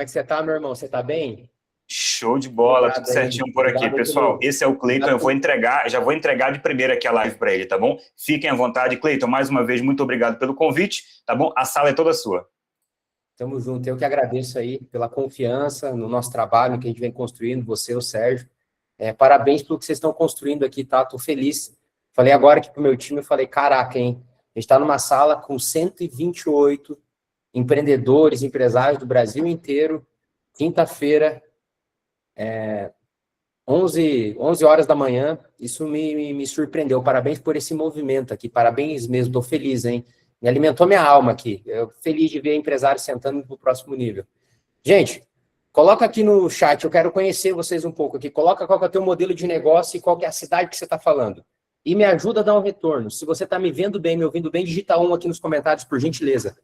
é que você tá, meu irmão? Você tá bem? Show de bola, tudo Obrigado aí. certinho por aqui, Obrigado aí pessoal. Esse é o Cleiton, eu obrigado vou entregar, já vou entregar de primeira aqui a live para ele, tá bom? Fiquem à vontade, Cleiton, mais uma vez, muito obrigado pelo convite, tá bom? A sala é toda sua. Tamo junto. Eu que agradeço aí pela confiança no nosso trabalho que a gente vem construindo, você, o Sérgio. Parabéns pelo que vocês estão construindo aqui, tá? Tô feliz. Falei agora aqui pro meu time, eu falei, caraca, hein? A gente tá numa sala com 128 empreendedores, empresários do Brasil inteiro, quinta-feira, 11 horas da manhã, isso me surpreendeu. Parabéns por esse movimento aqui, parabéns mesmo, estou feliz, hein? Me alimentou minha alma aqui. Eu feliz de ver empresários sentando para o próximo nível. Gente, coloca aqui no chat, eu quero conhecer vocês um pouco aqui. Coloca qual que é o teu modelo de negócio e qual que é a cidade que você está falando. E me ajuda a dar um retorno. Se você está me vendo bem, me ouvindo bem, digita um aqui nos comentários, por gentileza.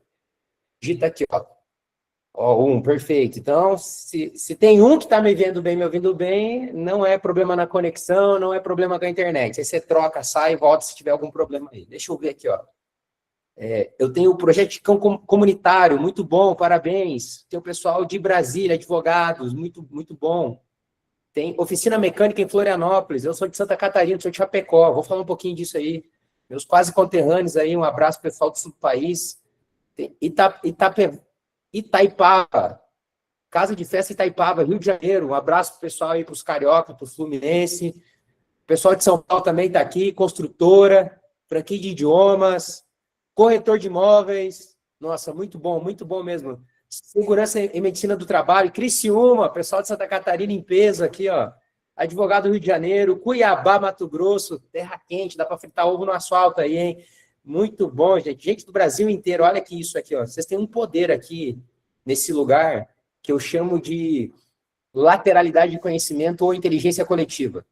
Digita aqui, ó. Ó, perfeito. Então, se tem um que está me vendo bem, me ouvindo bem, não é problema na conexão, não é problema com a internet. Aí você troca, sai e volta se tiver algum problema aí. Deixa eu ver aqui, ó. Eu tenho o projeto de cão comunitário, muito bom, parabéns. Tem o pessoal de Brasília, advogados, muito, muito bom. Tem oficina mecânica em Florianópolis, eu sou de Santa Catarina, sou de Chapecó, vou falar um pouquinho disso aí. Meus quase conterrâneos aí, um abraço pessoal do sul do país. Tem Itaipava, Casa de Festa Itaipava, Rio de Janeiro. Um abraço pro pessoal aí, pros carioca, pro Fluminense. O pessoal de São Paulo também está aqui, construtora, franquia de idiomas, corretor de imóveis. Nossa, muito bom mesmo. Segurança e medicina do trabalho. Criciúma, pessoal de Santa Catarina em peso aqui, ó. Advogado do Rio de Janeiro, Cuiabá, Mato Grosso, terra quente, dá para fritar ovo no asfalto aí, hein? Muito bom, gente. Gente do Brasil inteiro, olha aqui isso aqui, ó. Vocês têm um poder aqui nesse lugar que eu chamo de lateralidade de conhecimento ou inteligência coletiva.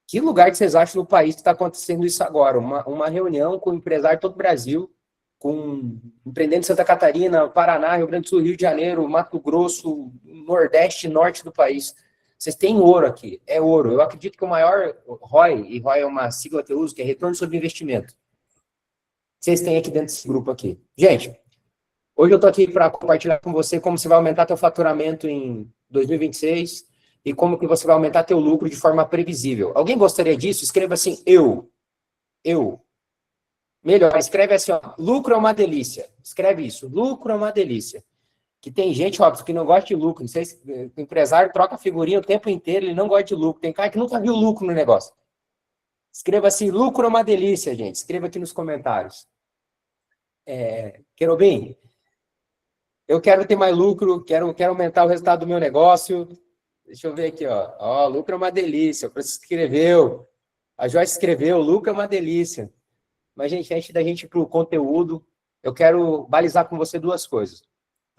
Que lugar que vocês acham no país que está acontecendo isso agora? Uma reunião com empresário de todo o Brasil, com empreendendo em Santa Catarina, Paraná, Rio Grande do Sul, Rio de Janeiro, Mato Grosso, Nordeste e Norte do país. Vocês têm ouro aqui, é ouro. Eu acredito que o maior ROI, e ROI é uma sigla que eu uso, que é Retorno sobre Investimento. Vocês têm aqui dentro desse grupo aqui. Gente, hoje eu estou aqui para compartilhar com você como você vai aumentar seu faturamento em 2026 e como que você vai aumentar teu lucro de forma previsível. Alguém gostaria disso? Escreva assim, eu. Melhor, escreve assim, ó, lucro é uma delícia. Escreve isso, lucro é uma delícia. Que tem gente, óbvio, que não gosta de lucro. Não sei se o empresário troca figurinha o tempo inteiro, ele não gosta de lucro. Tem cara que nunca viu lucro no negócio. Escreva assim, lucro é uma delícia, gente. Escreva aqui nos comentários. Querubim, eu quero ter mais lucro, quero aumentar o resultado do meu negócio. Deixa eu ver aqui, ó. Ó, lucro é uma delícia. O Francisco escreveu. A Joyce escreveu, lucro é uma delícia. Mas, gente, antes da gente ir para o conteúdo, eu quero balizar com você duas coisas.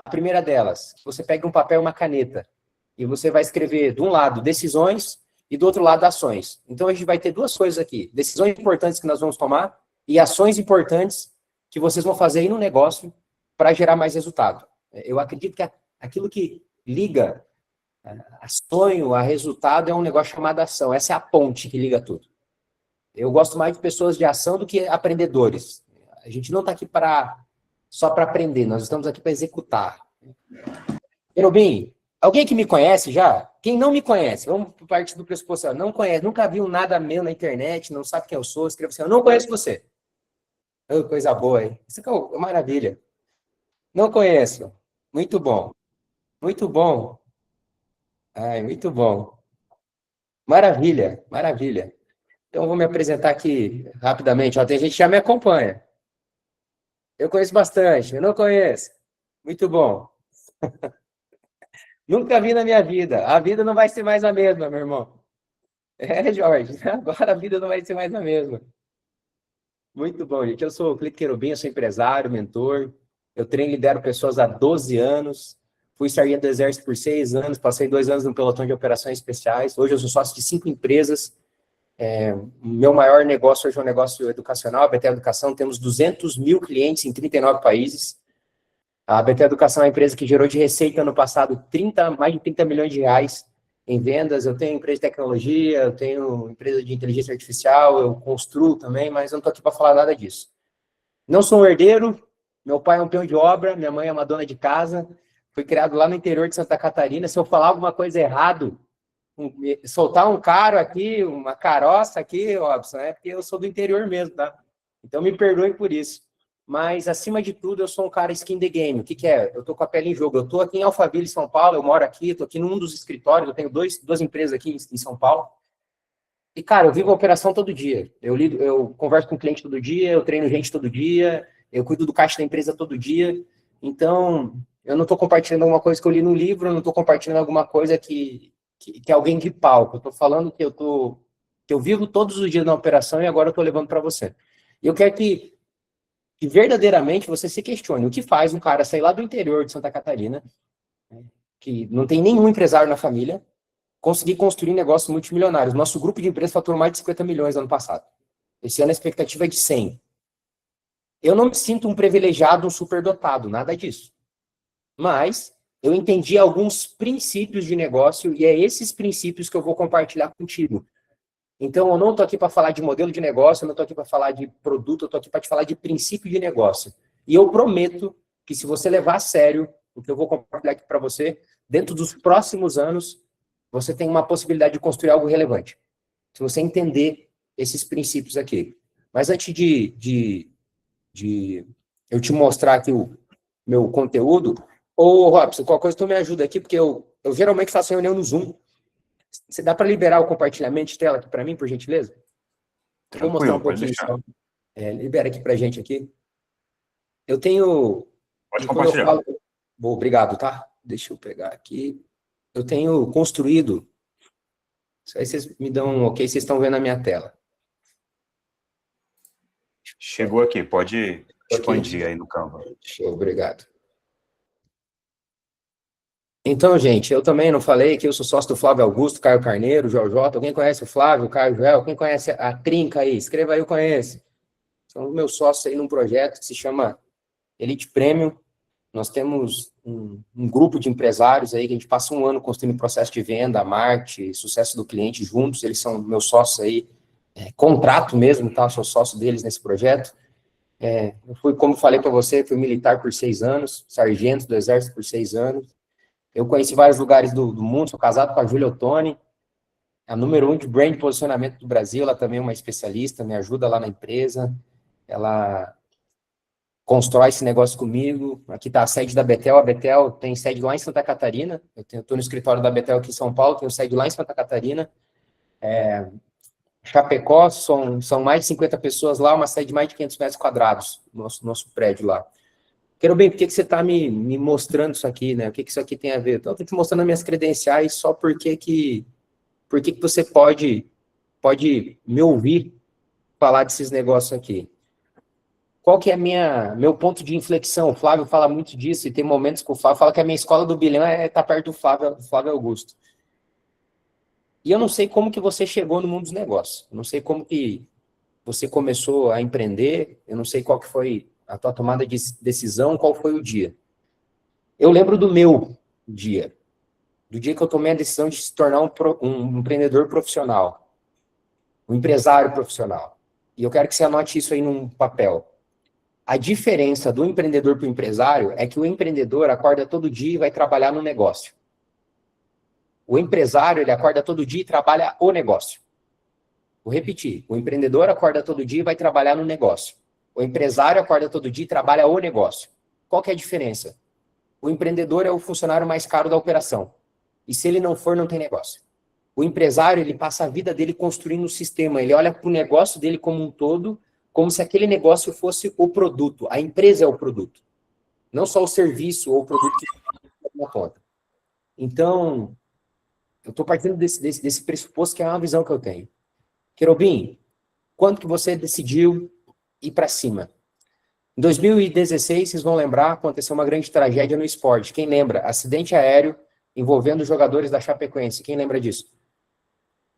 A primeira delas, você pega um papel e uma caneta e você vai escrever, de um lado, decisões e do outro lado, ações. Então, a gente vai ter duas coisas aqui. Decisões importantes que nós vamos tomar e ações importantes que vocês vão fazer aí no negócio para gerar mais resultado. Eu acredito que aquilo que liga a sonho, a resultado, é um negócio chamado ação. Essa é a ponte que liga tudo. Eu gosto mais de pessoas de ação do que aprendedores. A gente não está aqui só para aprender, nós estamos aqui para executar. Querubim, alguém que me conhece já? Quem não me conhece, vamos partir do pressuposto, não conhece, nunca viu nada meu na internet, não sabe quem eu sou, escreva assim, eu não conheço você. Oh, coisa boa, hein? Isso é uma maravilha. Não conheço. Muito bom. Muito bom. Ai, muito bom. Maravilha, maravilha. Então, eu vou me apresentar aqui rapidamente. Ó, tem gente que já me acompanha. Eu conheço bastante, eu não conheço. Muito bom. Nunca vi na minha vida. A vida não vai ser mais a mesma, meu irmão. Jorge, agora a vida não vai ser mais a mesma. Muito bom, gente. Eu sou o Cleiton Querubim, eu sou empresário, mentor. Eu treino e lidero pessoas há 12 anos. Fui sargento do Exército por 6 anos, passei 2 anos no pelotão de operações especiais. Hoje eu sou sócio de 5 empresas. Meu maior negócio hoje é um negócio educacional, a BT Educação. Temos 200 mil clientes em 39 países. A BT Educação é uma empresa que gerou de receita ano passado mais de 30 milhões de reais em vendas. Eu tenho empresa de tecnologia, eu tenho empresa de inteligência artificial, eu construo também, mas eu não estou aqui para falar nada disso. Não sou um herdeiro, meu pai é um peão de obra, minha mãe é uma dona de casa, fui criado lá no interior de Santa Catarina. Se eu falar alguma coisa errado, soltar um caro aqui, uma caroça aqui, Robson, é porque eu sou do interior mesmo, tá? Então me perdoem por isso. Mas, acima de tudo, eu sou um cara skin the game. O que que é? Eu tô com a pele em jogo. Eu tô aqui em Alphaville, São Paulo, eu moro aqui, tô aqui num dos escritórios, eu tenho duas empresas aqui em São Paulo. E, cara, eu vivo a operação todo dia. Eu converso com cliente todo dia, eu treino gente todo dia, eu cuido do caixa da empresa todo dia. Então, eu não estou compartilhando alguma coisa que eu li no livro, eu não estou compartilhando alguma coisa que é alguém de palco. Eu estou falando que eu vivo todos os dias na operação e agora eu estou levando para você. E eu quero que verdadeiramente você se questione. O que faz um cara sair lá do interior de Santa Catarina, que não tem nenhum empresário na família, conseguir construir negócios multimilionários. Nosso grupo de empresas faturou mais de 50 milhões no ano passado. Esse ano a expectativa é de 100. Eu não me sinto um privilegiado, um superdotado, nada disso. Mas eu entendi alguns princípios de negócio e é esses princípios que eu vou compartilhar contigo. Então, eu não estou aqui para falar de modelo de negócio, eu não estou aqui para falar de produto, eu estou aqui para te falar de princípio de negócio. E eu prometo que se você levar a sério o que eu vou compartilhar aqui para você, dentro dos próximos anos, você tem uma possibilidade de construir algo relevante. Se você entender esses princípios aqui. Mas antes de eu te mostrar aqui o meu conteúdo, ô Robson, qualquer coisa tu me ajuda aqui, porque eu geralmente faço reunião no Zoom. Você dá para liberar o compartilhamento de tela aqui para mim, por gentileza? Vou mostrar um pouquinho só. Libera aqui para gente aqui. Eu tenho... Pode compartilhar. Bom, obrigado, tá? Deixa eu pegar aqui. Eu tenho construído... Isso aí vocês me dão um ok, vocês estão vendo a minha tela. Chegou aqui, pode expandir aí no Canva. Show, obrigado. Então, gente, eu também não falei que eu sou sócio do Flávio Augusto, Caio Carneiro, Joel J. Alguém conhece o Flávio, o Caio, Joel? Quem conhece a Trinca aí? Escreva aí, eu conheço. São os meus sócios aí num projeto que se chama Elite Premium. Nós temos um grupo de empresários aí que a gente passa um ano construindo processo de venda, marketing, sucesso do cliente juntos. Eles são meus sócios aí, contrato mesmo, tá? Eu sou sócio deles nesse projeto. Eu fui, como falei para você, fui militar por 6 anos, sargento do Exército por 6 anos. Eu conheci vários lugares do mundo, sou casado com a Júlia Ottoni, a número 1 de brand posicionamento do Brasil, ela também é uma especialista, me ajuda lá na empresa, ela constrói esse negócio comigo. Aqui está a sede da Betel, a Betel tem sede lá em Santa Catarina, eu estou no escritório da Betel aqui em São Paulo, tenho sede lá em Santa Catarina, Chapecó, são mais de 50 pessoas lá, uma sede de mais de 500 metros quadrados, nosso prédio lá. Quero bem, por que você está me mostrando isso aqui, né? O que isso aqui tem a ver? Então, eu estou te mostrando as minhas credenciais só porque você pode me ouvir falar desses negócios aqui. Qual que é meu ponto de inflexão? O Flávio fala muito disso, e tem momentos que o Flávio fala que a minha escola do bilhão tá perto do Flávio Augusto. E eu não sei como que você chegou no mundo dos negócios. Eu não sei como que você começou a empreender, eu não sei qual que foi a tua tomada de decisão, qual foi o dia. Eu lembro do meu dia, do dia que eu tomei a decisão de se tornar um empreendedor profissional, um empresário profissional. E eu quero que você anote isso aí num papel. A diferença do empreendedor para o empresário é que o empreendedor acorda todo dia e vai trabalhar no negócio. O empresário, ele acorda todo dia e trabalha o negócio. Vou repetir, o empreendedor acorda todo dia e vai trabalhar no negócio. O empresário acorda todo dia e trabalha o negócio. Qual que é a diferença? O empreendedor é o funcionário mais caro da operação. E se ele não for, não tem negócio. O empresário, ele passa a vida dele construindo um sistema. Ele olha para o negócio dele como um todo, como se aquele negócio fosse o produto. A empresa é o produto. Não só o serviço ou o produto que está na ponta. Então, eu estou partindo desse pressuposto que é uma visão que eu tenho. Querubim, quando que você decidiu ir para cima? Em 2016, vocês vão lembrar, aconteceu uma grande tragédia no esporte. Quem lembra? Acidente aéreo envolvendo jogadores da Chapecoense. Quem lembra disso?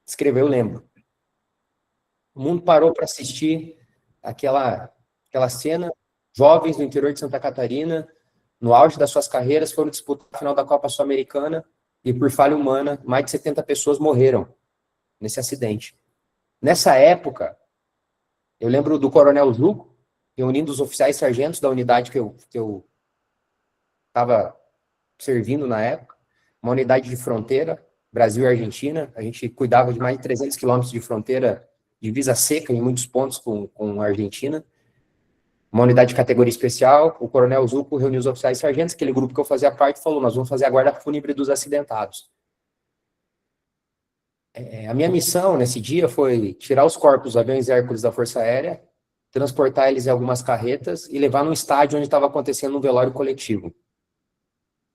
Escreveu, eu lembro. O mundo parou para assistir aquela cena. Jovens do interior de Santa Catarina, no auge das suas carreiras, foram disputar a final da Copa Sul-Americana e, por falha humana, mais de 70 pessoas morreram nesse acidente. Nessa época, eu lembro do Coronel Juco, reunindo os oficiais sargentos da unidade que eu estava servindo na época, uma unidade de fronteira, Brasil e Argentina. A gente cuidava de mais de 300 quilômetros de fronteira, divisa seca em muitos pontos com a Argentina. Uma unidade de categoria especial, o coronel Zuco reuniu os oficiais e sargentos, aquele grupo que eu fazia parte falou, nós vamos fazer a guarda fúnebre dos acidentados. A minha missão nesse dia foi tirar os corpos dos aviões Hércules da Força Aérea, transportar eles em algumas carretas e levar num estádio onde estava acontecendo um velório coletivo.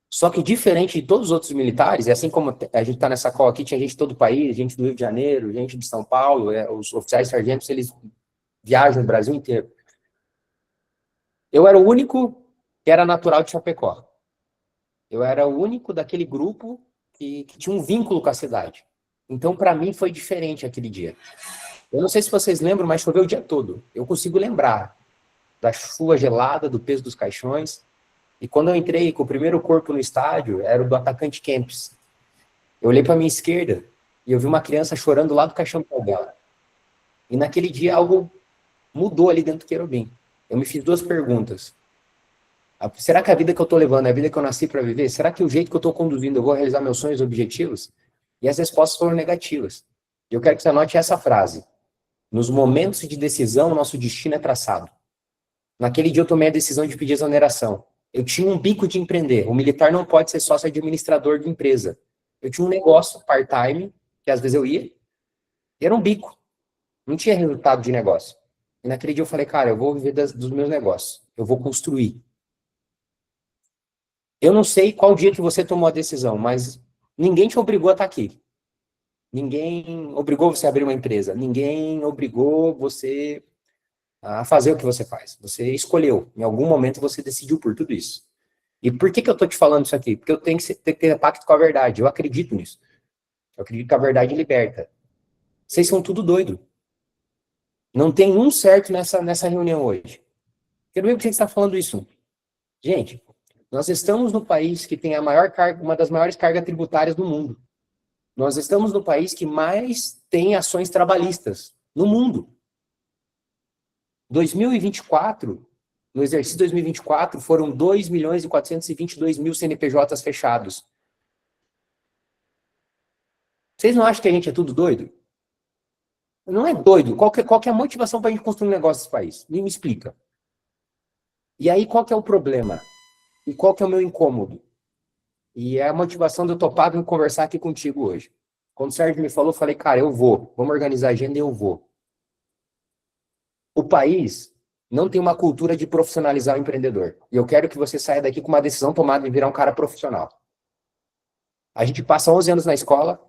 Só que diferente de todos os outros militares, e assim como a gente está nessa call aqui, tinha gente de todo o país, gente do Rio de Janeiro, gente de São Paulo, os oficiais e sargentos, eles viajam o Brasil inteiro. Eu era o único que era natural de Chapecó. Eu era o único daquele grupo que tinha um vínculo com a cidade. Então, para mim, foi diferente aquele dia. Eu não sei se vocês lembram, mas choveu o dia todo. Eu consigo lembrar da chuva gelada, do peso dos caixões. E quando eu entrei com o primeiro corpo no estádio, era o do atacante Kempis. Eu olhei para minha esquerda e eu vi uma criança chorando lá do caixão dela. E naquele dia algo mudou ali dentro do Querubim. Eu me fiz duas perguntas. Será que a vida que eu estou levando é a vida que eu nasci para viver? Será que o jeito que eu estou conduzindo eu vou realizar meus sonhos e objetivos? E as respostas foram negativas. Eu quero que você anote essa frase. Nos momentos de decisão, nosso destino é traçado. Naquele dia eu tomei a decisão de pedir exoneração. Eu tinha um bico de empreender. O militar não pode ser sócio administrador de empresa. Eu tinha um negócio part-time, que às vezes eu ia, e era um bico. Não tinha resultado de negócio. E naquele dia eu falei, cara, eu vou viver dos meus negócios. Eu vou construir. Eu não sei qual dia que você tomou a decisão, mas ninguém te obrigou a estar aqui. Ninguém obrigou você a abrir uma empresa. Ninguém obrigou você a fazer o que você faz. Você escolheu. Em algum momento você decidiu por tudo isso. E por que eu estou te falando isso aqui? Porque eu tenho que ter pacto com a verdade. Eu acredito nisso. Eu acredito que a verdade liberta. Vocês são tudo doido. Não tem um certo nessa reunião hoje. Quero ver por que você está falando isso. Gente, nós estamos no país que tem a maior carga, uma das maiores cargas tributárias do mundo. Nós estamos no país que mais tem ações trabalhistas no mundo. 2024, no exercício 2024, foram 2.422.000 CNPJs fechados. Vocês não acham que a gente é tudo doido? Não é doido. Qual que é a motivação para a gente construir um negócio nesse país? Me explica. E aí, qual que é o problema? E qual que é o meu incômodo? E é a motivação de eu topar em conversar aqui contigo hoje. Quando o Sérgio me falou, eu falei, cara, eu vou. Vamos organizar a agenda e eu vou. O país não tem uma cultura de profissionalizar o empreendedor. E eu quero que você saia daqui com uma decisão tomada de virar um cara profissional. A gente passa 11 anos na escola,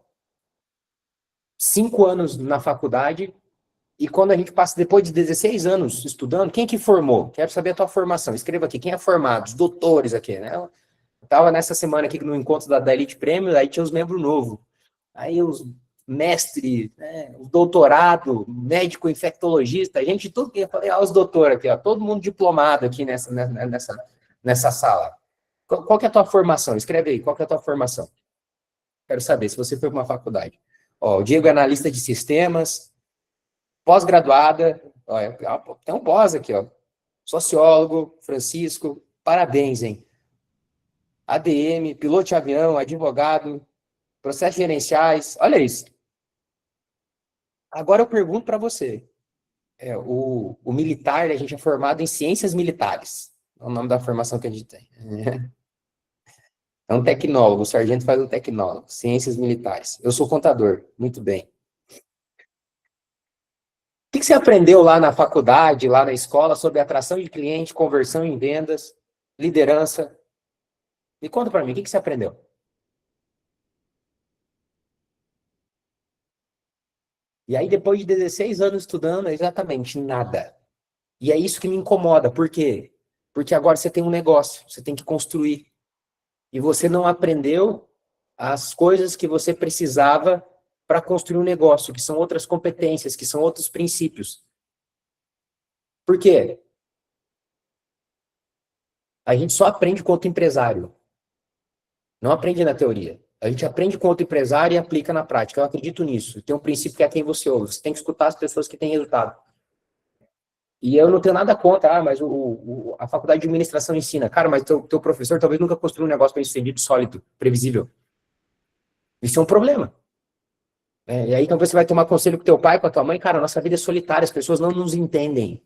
5 anos na faculdade, e quando a gente passa, depois de 16 anos estudando, quem que formou? Quero saber a tua formação. Escreva aqui, quem é formado? Os doutores aqui, né? Eu estava nessa semana aqui no encontro da Elite Prêmio, aí tinha os membros novos. Aí os mestre, né, o doutorado, médico infectologista, gente, tudo que eu falei, os doutores aqui, ó, todo mundo diplomado aqui nessa sala. Qual que é a tua formação? Escreve aí, qual que é a tua formação? Quero saber, se você foi para uma faculdade. Ó, o Diego é analista de sistemas, pós-graduada, tem um pós aqui, ó. Sociólogo, Francisco, parabéns, hein? ADM, piloto de avião, advogado, processos gerenciais, olha isso. Agora eu pergunto para você, o militar, a gente é formado em ciências militares, é o nome da formação que a gente tem. É um tecnólogo, o sargento faz um tecnólogo, ciências militares. Eu sou contador, muito bem. O que você aprendeu lá na faculdade, lá na escola, sobre atração de cliente, conversão em vendas, liderança? Me conta para mim, o que você aprendeu? E aí, depois de 16 anos estudando, exatamente nada. E é isso que me incomoda. Por quê? Porque agora você tem um negócio, você tem que construir. E você não aprendeu as coisas que você precisava para construir um negócio, que são outras competências, que são outros princípios. Por quê? A gente só aprende com outro empresário. Não aprende na teoria. A gente aprende com outro empresário e aplica na prática. Eu acredito nisso. Tem um princípio que é quem você ouve. Você tem que escutar as pessoas que têm resultado. E eu não tenho nada contra, mas a faculdade de administração ensina. Cara, mas teu professor talvez nunca construiu um negócio bem sucedido, sólido, previsível. Isso é um problema. E aí, então, você vai tomar conselho com teu pai, com a tua mãe, cara, nossa vida é solitária, as pessoas não nos entendem.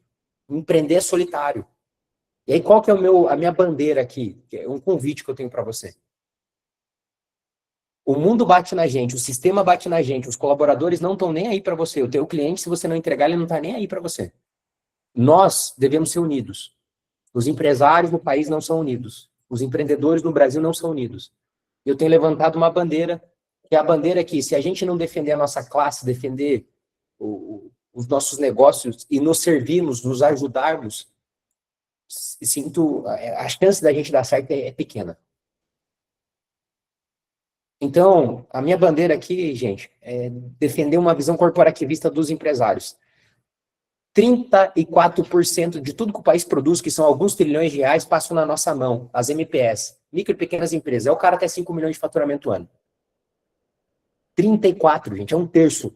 Empreender é solitário. E aí, qual que é a minha bandeira aqui? Que é um convite que eu tenho para você. O mundo bate na gente, o sistema bate na gente, os colaboradores não estão nem aí para você. O teu cliente, se você não entregar, ele não está nem aí para você. Nós devemos ser unidos. Os empresários no país não são unidos. Os empreendedores no Brasil não são unidos. Eu tenho levantado uma bandeira, que é a bandeira que, se a gente não defender a nossa classe, defender os nossos negócios e nos servirmos, nos ajudarmos, sinto, a chance da gente dar certo é pequena. Então, a minha bandeira aqui, gente, é defender uma visão corporativista dos empresários. 34% de tudo que o país produz, que são alguns trilhões de reais, passam na nossa mão, as MPS, micro e pequenas empresas. É o cara até 5 milhões de faturamento ano. 34, gente, é um terço.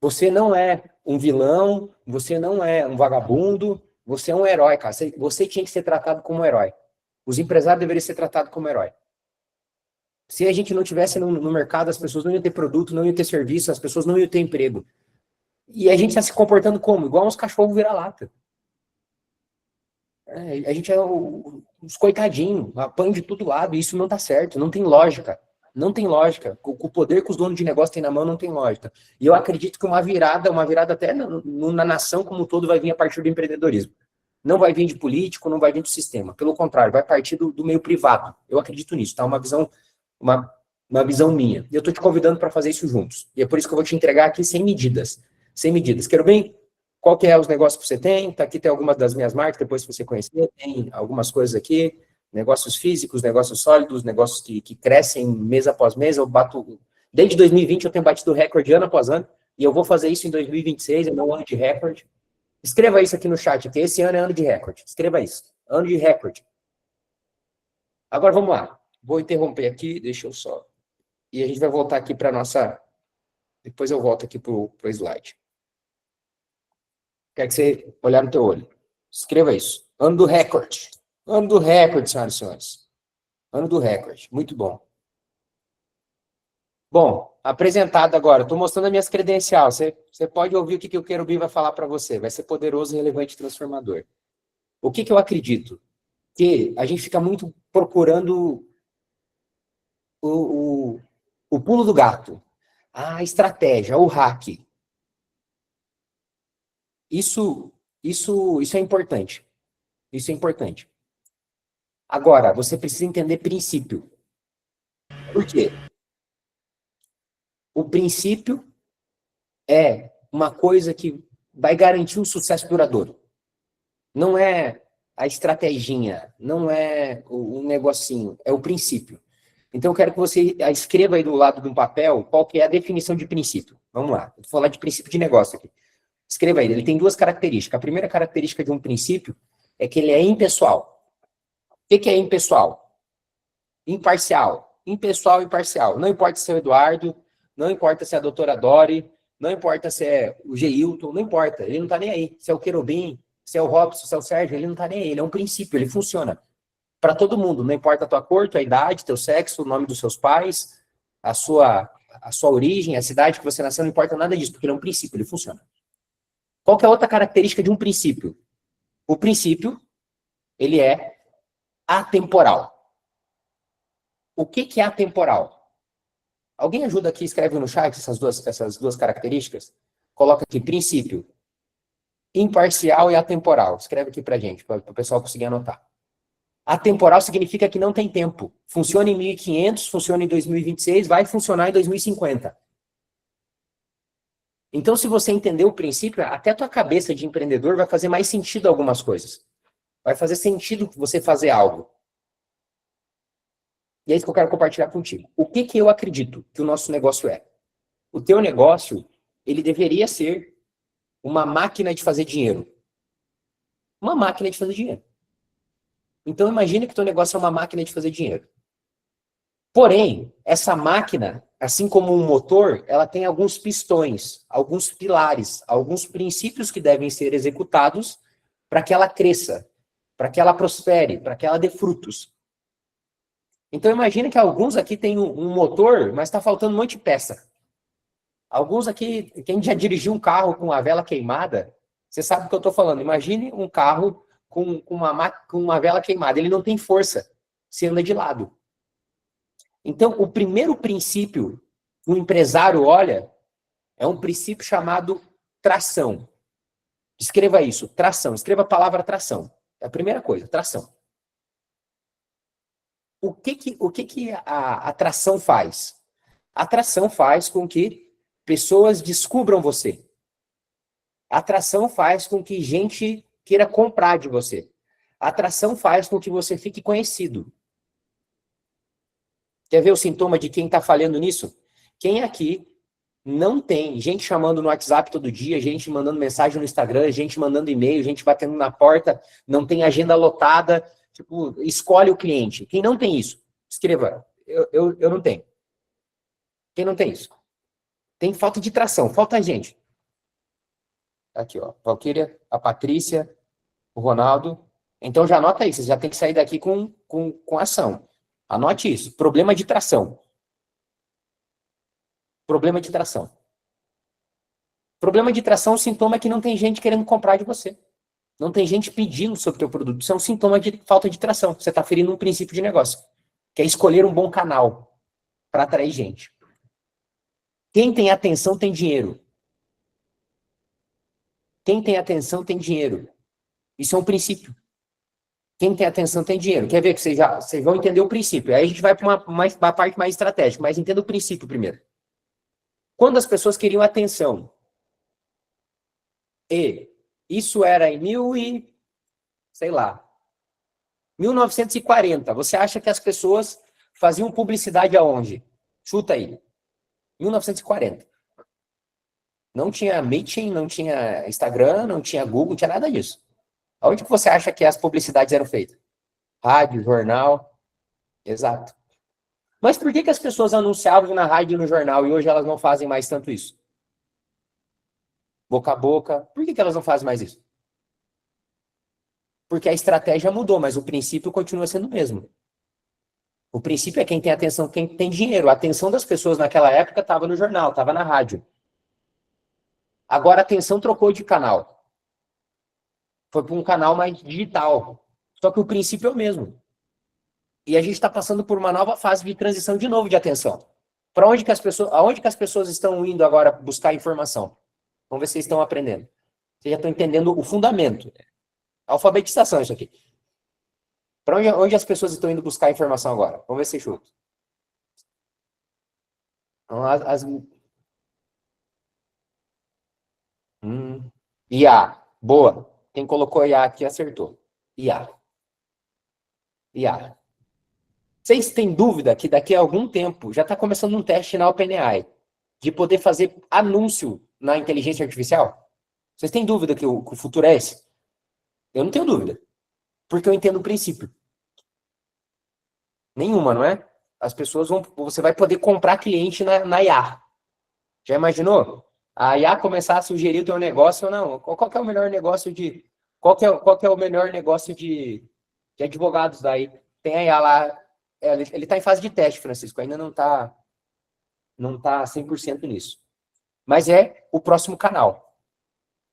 Você não é um vilão, você não é um vagabundo, você é um herói, cara. Você tinha que ser tratado como um herói. Os empresários deveriam ser tratados como herói. Se a gente não tivesse no mercado, as pessoas não iam ter produto, não iam ter serviço, as pessoas não iam ter emprego. E a gente está se comportando como? Igual uns cachorros vira-lata. A gente é os coitadinhos, apanha de todo lado, e isso não está certo, não tem lógica. Não tem lógica. O poder que os donos de negócio têm na mão não tem lógica. E eu acredito que uma virada até na nação como um todo vai vir a partir do empreendedorismo. Não vai vir de político, não vai vir do sistema. Pelo contrário, vai partir do meio privado. Eu acredito nisso, tá? Uma visão minha. E eu estou te convidando para fazer isso juntos. E é por isso que eu vou te entregar aqui sem medidas. Sem medidas. Quero bem? Qual que é os negócios que você tem? Tá aqui, tem algumas das minhas marcas, depois se você conhecer, tem algumas coisas aqui, negócios físicos, negócios sólidos, negócios que crescem mês após mês. Eu bato, desde 2020 eu tenho batido recorde ano após ano, e eu vou fazer isso em 2026, é meu ano de recorde. Escreva isso aqui no chat, que esse ano é ano de recorde. Escreva isso, ano de recorde. Agora vamos lá, vou interromper aqui, deixa eu só... E a gente vai voltar aqui para nossa... Depois eu volto aqui para o slide. Quero que você olhar no teu olho. Escreva isso. Ano do recorde. Ano do recorde, senhoras e senhores. Ano do recorde. Muito bom. Bom, apresentado agora. Estou mostrando as minhas credenciais. Você pode ouvir o que o Querubim vai falar para você. Vai ser poderoso, relevante e transformador. O que eu acredito? Que a gente fica muito procurando o pulo do gato. A estratégia, o hack. Isso é importante. Isso é importante. Agora, você precisa entender princípio. Por quê? O princípio é uma coisa que vai garantir um sucesso duradouro. Não é a estratégia, não é o negocinho, é o princípio. Então, eu quero que você escreva aí do lado de um papel qual que é a definição de princípio. Vamos lá, eu vou falar de princípio de negócio aqui. Escreva aí, ele tem duas características. A primeira característica de um princípio é que ele é impessoal. O que é impessoal? Imparcial. Impessoal e imparcial. Não importa se é o Eduardo, não importa se é a doutora Dori, não importa se é o Geilton, não importa. Ele não está nem aí. Se é o Querubim, se é o Robson, se é o Sérgio, ele não está nem aí. Ele é um princípio, ele funciona. Para todo mundo, não importa a tua cor, tua idade, teu sexo, o nome dos seus pais, a sua origem, a cidade que você nasceu, não importa nada disso, porque ele é um princípio, ele funciona. Qual que é a outra característica de um princípio? O princípio, ele é atemporal. O que é atemporal? Alguém ajuda aqui, escreve no chat essas duas características? Coloca aqui, princípio, imparcial e atemporal. Escreve aqui pra gente, para o pessoal conseguir anotar. Atemporal significa que não tem tempo. Funciona em 1500, funciona em 2026, vai funcionar em 2050. Então, se você entender o princípio, até a tua cabeça de empreendedor vai fazer mais sentido algumas coisas. Vai fazer sentido você fazer algo. E é isso que eu quero compartilhar contigo. O que eu acredito que o nosso negócio é? O teu negócio, ele deveria ser uma máquina de fazer dinheiro. Uma máquina de fazer dinheiro. Então, imagine que o teu negócio é uma máquina de fazer dinheiro. Porém, essa máquina, assim como um motor, ela tem alguns pistões, alguns pilares, alguns princípios que devem ser executados para que ela cresça, para que ela prospere, para que ela dê frutos. Então imagina que alguns aqui têm um motor, mas está faltando um monte de peça. Alguns aqui, quem já dirigiu um carro com a vela queimada, você sabe do que eu estou falando. Imagine um carro com uma vela queimada, ele não tem força, se anda de lado. Então, o primeiro princípio que o empresário olha é um princípio chamado tração. Escreva isso, tração. Escreva a palavra tração. É a primeira coisa, tração. O que a tração faz? A tração faz com que pessoas descubram você. A atração faz com que gente queira comprar de você. A atração faz com que você fique conhecido. Quer ver o sintoma de quem está falhando nisso? Quem aqui não tem gente chamando no WhatsApp todo dia, gente mandando mensagem no Instagram, gente mandando e-mail, gente batendo na porta, não tem agenda lotada, tipo, escolhe o cliente. Quem não tem isso? Escreva, eu não tenho. Quem não tem isso? Tem falta de tração, falta gente. Aqui, ó, Valquíria, a Patrícia, o Ronaldo. Então já anota isso, você já tem que sair daqui com ação. Anote isso, problema de tração. Problema de tração. Problema de tração, o sintoma é que não tem gente querendo comprar de você. Não tem gente pedindo sobre o teu produto. Isso é um sintoma de falta de tração. Você está ferindo um princípio de negócio, que é escolher um bom canal para atrair gente. Quem tem atenção tem dinheiro. Quem tem atenção tem dinheiro. Isso é um princípio. Quem tem atenção tem dinheiro. Quer ver que vocês vão entender o princípio. Aí a gente vai para uma parte mais estratégica, mas entenda o princípio primeiro. Quando as pessoas queriam atenção, e isso era em 1940, você acha que as pessoas faziam publicidade aonde? Chuta aí. 1940. Não tinha Meeting, não tinha Instagram, não tinha Google, não tinha nada disso. Aonde que você acha que as publicidades eram feitas? Rádio, jornal. Exato. Mas por que as pessoas anunciavam na rádio e no jornal e hoje elas não fazem mais tanto isso? Boca a boca. Por que elas não fazem mais isso? Porque a estratégia mudou, mas o princípio continua sendo o mesmo. O princípio é quem tem atenção, quem tem dinheiro. A atenção das pessoas naquela época estava no jornal, estava na rádio. Agora a atenção trocou de canal. Foi para um canal mais digital. Só que o princípio é o mesmo. E a gente está passando por uma nova fase de transição de novo de atenção. Para onde que aonde que as pessoas estão indo agora buscar informação? Vamos ver se vocês estão aprendendo. Vocês já estão entendendo o fundamento. Alfabetização isso aqui. Para onde as pessoas estão indo buscar informação agora? Vamos ver se chuta. Então, IA. Boa. Quem colocou IA aqui acertou. IA. IA. Vocês têm dúvida que daqui a algum tempo já está começando um teste na OpenAI de poder fazer anúncio na inteligência artificial? Vocês têm dúvida que o futuro é esse? Eu não tenho dúvida. Porque eu entendo o princípio. Nenhuma, não é? As pessoas você vai poder comprar cliente na IA. Já imaginou? A IA começar a sugerir o teu negócio ou não? Qual que é o melhor negócio de... Qual que é o melhor negócio de advogados daí? Tem a IA lá... Ele está em fase de teste, Francisco. Ainda não está 100% nisso. Mas é o próximo canal.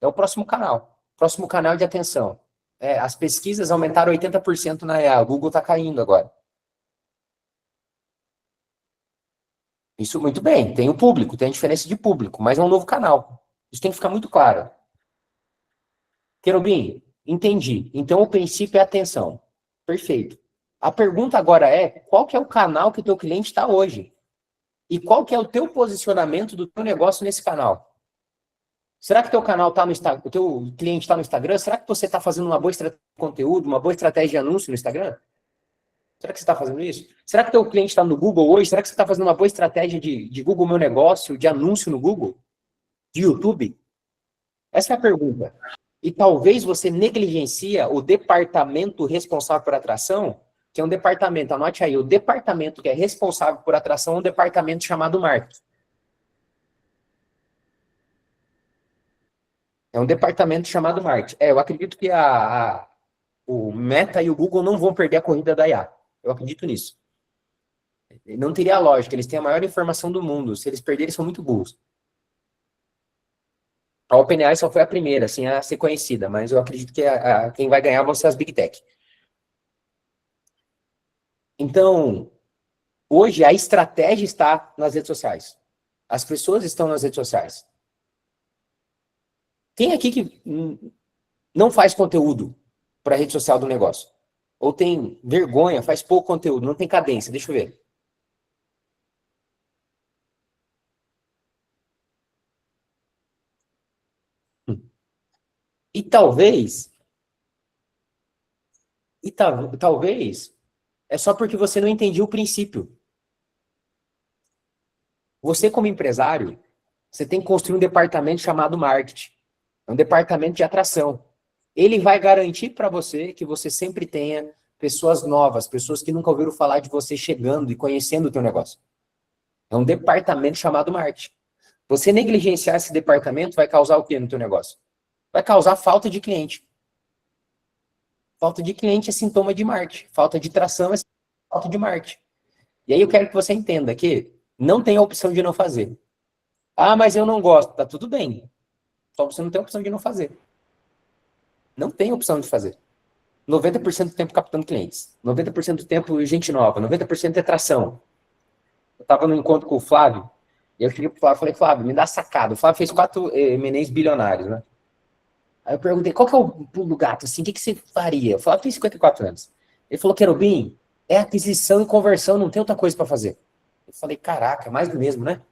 É o próximo canal. Próximo canal de atenção. As pesquisas aumentaram 80% na IA. O Google está caindo agora. Isso muito bem. Tem o público, tem a diferença de público, mas é um novo canal. Isso tem que ficar muito claro. Querubim, entendi. Então o princípio é atenção. Perfeito. A pergunta agora é, qual que é o canal que o teu cliente está hoje? E qual que é o teu posicionamento do teu negócio nesse canal? Será que teu canal está no Instagram, o teu cliente está no Instagram? Será que você está fazendo uma boa estratégia de conteúdo, uma boa estratégia de anúncio no Instagram? Será que você está fazendo isso? Será que teu cliente está no Google hoje? Será que você está fazendo uma boa estratégia de Google Meu Negócio, de anúncio no Google? De YouTube? Essa é a pergunta. E talvez você negligencia o departamento responsável por atração, que é um departamento, anote aí, o departamento que é responsável por atração é um departamento chamado marketing. É um departamento chamado marketing. Eu acredito que o Meta e o Google não vão perder a corrida da IA. Eu acredito nisso. Não teria lógica, eles têm a maior informação do mundo. Se eles perderem, são muito burros. A OpenAI só foi a primeira, assim, a ser conhecida, mas eu acredito que quem vai ganhar vão ser as Big Tech. Então, hoje a estratégia está nas redes sociais. As pessoas estão nas redes sociais. Quem aqui que não faz conteúdo para a rede social do negócio? Ou tem vergonha, faz pouco conteúdo, não tem cadência? Deixa eu ver. E talvez, talvez, é só porque você não entendia o princípio. Você, como empresário, você tem que construir um departamento chamado marketing. É um departamento de atração. Ele vai garantir para você que você sempre tenha pessoas novas, pessoas que nunca ouviram falar de você chegando e conhecendo o teu negócio. É um departamento chamado marketing. Você negligenciar esse departamento vai causar o quê no teu negócio? Vai causar falta de cliente. Falta de cliente é sintoma de marketing. Falta de tração é falta de marketing. E aí eu quero que você entenda que não tem a opção de não fazer. Ah, mas eu não gosto. Tá tudo bem. Só você não tem a opção de não fazer. Não tem opção de fazer. 90% do tempo captando clientes. 90% do tempo gente nova. 90% é tração. Eu estava no encontro com o Flávio, e eu cheguei pro Flávio e falei, Flávio, me dá sacada. O Flávio fez 4 M&As bilionários, né? Aí eu perguntei, qual que é o pulo do gato, assim, o que você faria? O Flávio tem 54 anos. Ele falou, Querubim, é aquisição e conversão, não tem outra coisa para fazer. Eu falei, caraca, mais do mesmo, né?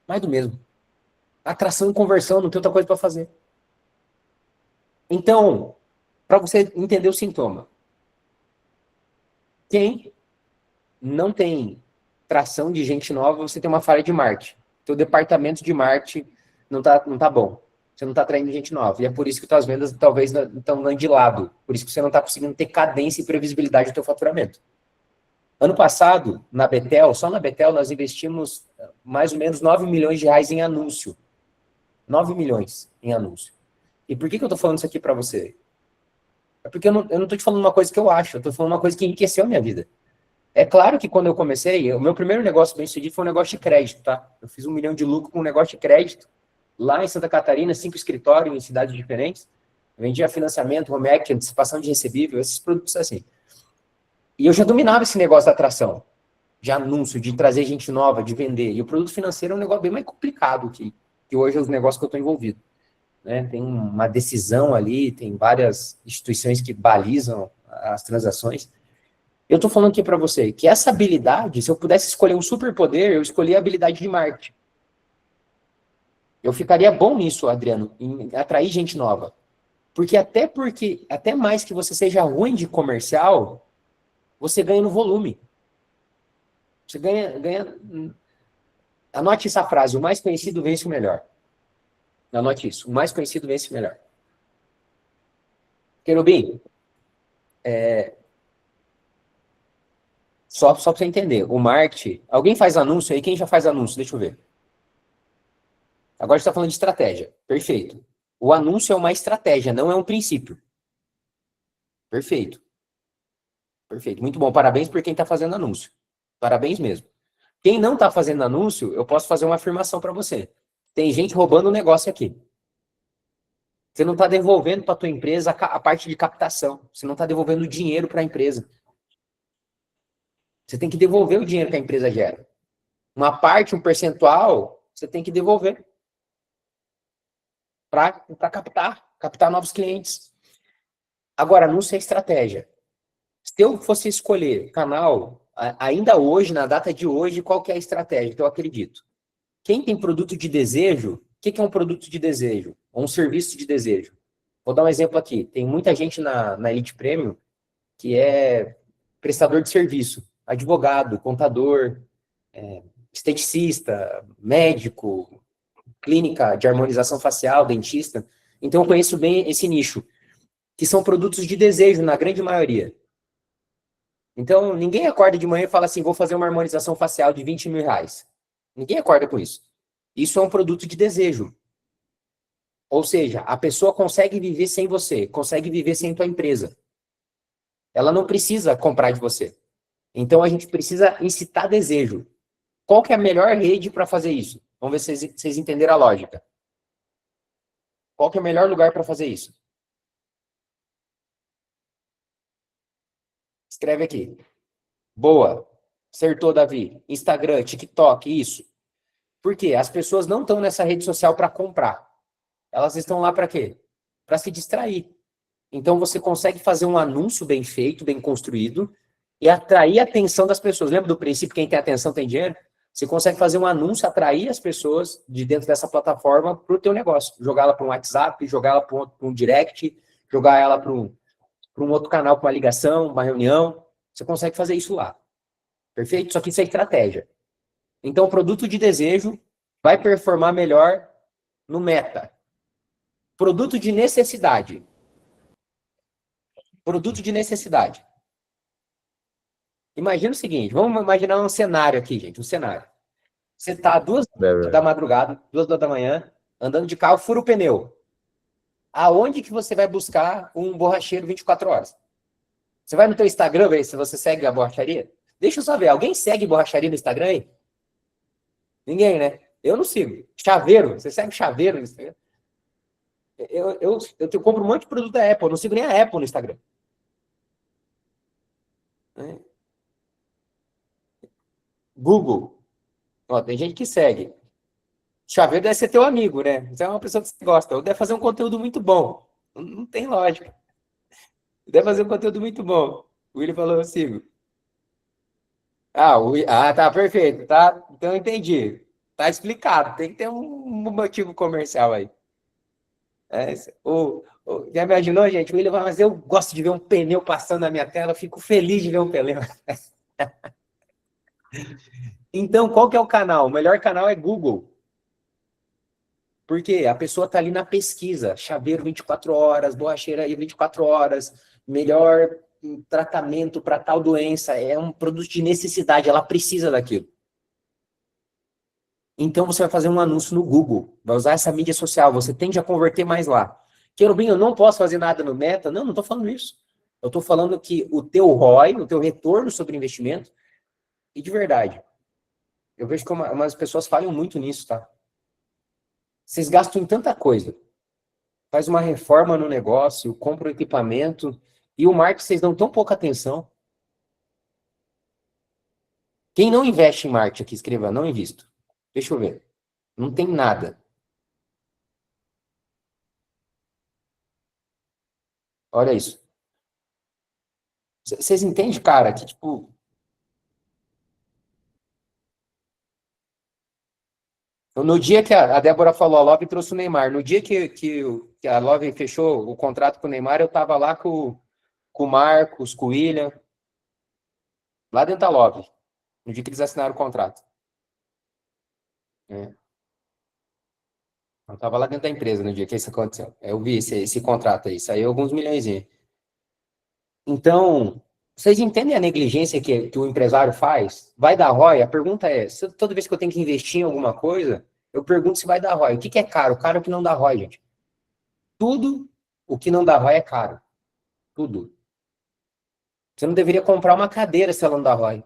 Mais do mesmo. Atração e conversão, não tem outra coisa para fazer. Então, para você entender o sintoma, quem não tem tração de gente nova, você tem uma falha de marketing. Teu departamento de marketing não tá bom. Você não está atraindo gente nova. E é por isso que tuas vendas talvez estão andando de lado. Por isso que você não está conseguindo ter cadência e previsibilidade do teu faturamento. Ano passado, na Betel, só na Betel, nós investimos mais ou menos 9 milhões de reais em anúncio. 9 milhões em anúncio. E por que eu estou falando isso aqui para você? É porque eu não estou te falando uma coisa que eu acho, eu estou falando uma coisa que enriqueceu a minha vida. É claro que quando eu comecei, o meu primeiro negócio bem sucedido foi um negócio de crédito, tá? Eu fiz 1 milhão de lucro com um negócio de crédito, lá em Santa Catarina, 5 escritórios em cidades diferentes. Eu vendia financiamento, home equity, antecipação de recebível, esses produtos assim. E eu já dominava esse negócio da atração, de anúncio, de trazer gente nova, de vender. E o produto financeiro é um negócio bem mais complicado que hoje é os negócios que eu estou envolvido. Né? Tem uma decisão ali, tem várias instituições que balizam as transações. Eu estou falando aqui para você que essa habilidade, se eu pudesse escolher um superpoder, eu escolhi a habilidade de marketing. Eu ficaria bom nisso, Adriano, em atrair gente nova. Porque até mais que você seja ruim de comercial, você ganha no volume. Você ganha. Anote essa frase: o mais conhecido vence o melhor. Anote isso: o mais conhecido vence o melhor. Querubim, só para você entender, o marketing. Alguém faz anúncio aí? Quem já faz anúncio? Deixa eu ver. Agora a gente está falando de estratégia. Perfeito. O anúncio é uma estratégia, não é um princípio. Perfeito. Perfeito. Muito bom. Parabéns por quem está fazendo anúncio. Parabéns mesmo. Quem não está fazendo anúncio, eu posso fazer uma afirmação para você. Tem gente roubando o negócio aqui. Você não está devolvendo para a tua empresa a parte de captação. Você não está devolvendo dinheiro para a empresa. Você tem que devolver o dinheiro que a empresa gera. Uma parte, um percentual, você tem que devolver para captar novos clientes. Agora, anúncio é estratégia. Se eu fosse escolher canal, ainda hoje, na data de hoje, qual que é a estratégia que eu acredito? Quem tem produto de desejo, o que é um produto de desejo? Ou um serviço de desejo? Vou dar um exemplo aqui. Tem muita gente na Elite Premium que é prestador de serviço, advogado, contador, esteticista, médico, clínica de harmonização facial, dentista. Então eu conheço bem esse nicho, que são produtos de desejo na grande maioria. Então, ninguém acorda de manhã e fala assim, vou fazer uma harmonização facial de 20 mil reais. Ninguém acorda com isso. Isso é um produto de desejo. Ou seja, a pessoa consegue viver sem você, consegue viver sem tua empresa. Ela não precisa comprar de você. Então, a gente precisa incitar desejo. Qual que é a melhor rede para fazer isso? Vamos ver se vocês entenderam a lógica. Qual que é o melhor lugar para fazer isso? Escreve aqui. Boa. Acertou, Davi. Instagram, TikTok, isso. Por quê? As pessoas não estão nessa rede social para comprar. Elas estão lá para quê? Para se distrair. Então você consegue fazer um anúncio bem feito, bem construído e atrair a atenção das pessoas. Lembra do princípio, quem tem atenção tem dinheiro? Você consegue fazer um anúncio, atrair as pessoas de dentro dessa plataforma para o teu negócio. Jogar ela para um WhatsApp, jogar ela para um direct, jogar ela para um outro canal, para uma ligação, uma reunião. Você consegue fazer isso lá. Perfeito? Só que isso é estratégia. Então, o produto de desejo vai performar melhor no Meta. Produto de necessidade. Produto de necessidade. Imagina o seguinte, vamos imaginar um cenário aqui, gente, um cenário. Você está às 2h da madrugada, 2h da manhã, andando de carro, fura o pneu. Aonde que você vai buscar um borracheiro 24 horas? Você vai no teu Instagram ver se você segue a borracharia? Deixa eu só ver, alguém segue borracharia no Instagram aí? Ninguém, né? Eu não sigo. Chaveiro, você segue chaveiro no Instagram? Eu compro um monte de produto da Apple, eu não sigo nem a Apple no Instagram. Google. Ó, tem gente que segue. Chaveiro deve ser teu amigo, né? Você é uma pessoa que você gosta. Ou deve fazer um conteúdo muito bom. Não tem lógica. Deve fazer um conteúdo muito bom. O William falou, eu sigo. Tá, perfeito. Tá, então eu entendi. Tá explicado. Tem que ter um motivo comercial aí. Já imaginou, gente? O William vai, mas eu gosto de ver um pneu passando na minha tela, eu fico feliz de ver um pneu. Então, qual que é o canal? O melhor canal é Google. Porque a pessoa está ali na pesquisa, chaveiro 24 horas, borracheira aí 24 horas, melhor tratamento para tal doença, é um produto de necessidade, ela precisa daquilo. Então você vai fazer um anúncio no Google, vai usar essa mídia social, você tende a converter mais lá. Querubim, eu não posso fazer nada no Meta? Não estou falando isso. Eu estou falando que o teu ROI, o teu retorno sobre investimento, e de verdade, eu vejo que umas pessoas falham muito nisso, tá? Vocês gastam em tanta coisa. Faz uma reforma no negócio, compra um equipamento, e o marketing vocês dão tão pouca atenção. Quem não investe em marketing aqui, escreva, não invisto. Deixa eu ver. Não tem nada. Olha isso. Vocês entendem, cara, que tipo... No dia que a Débora falou, a Love trouxe o Neymar. No dia que a Love fechou o contrato com o Neymar, eu tava lá com o Marcos, com o William, lá dentro da Love, no dia que eles assinaram o contrato. Eu tava lá dentro da empresa no dia que isso aconteceu. Eu vi esse contrato aí, saiu alguns milhões. Então, vocês entendem a negligência que o empresário faz? Vai dar ROI? A pergunta é, toda vez que eu tenho que investir em alguma coisa, eu pergunto se vai dar ROI. O que é caro? Caro é o que não dá ROI, gente. Tudo o que não dá ROI é caro. Tudo. Você não deveria comprar uma cadeira se ela não dá ROI.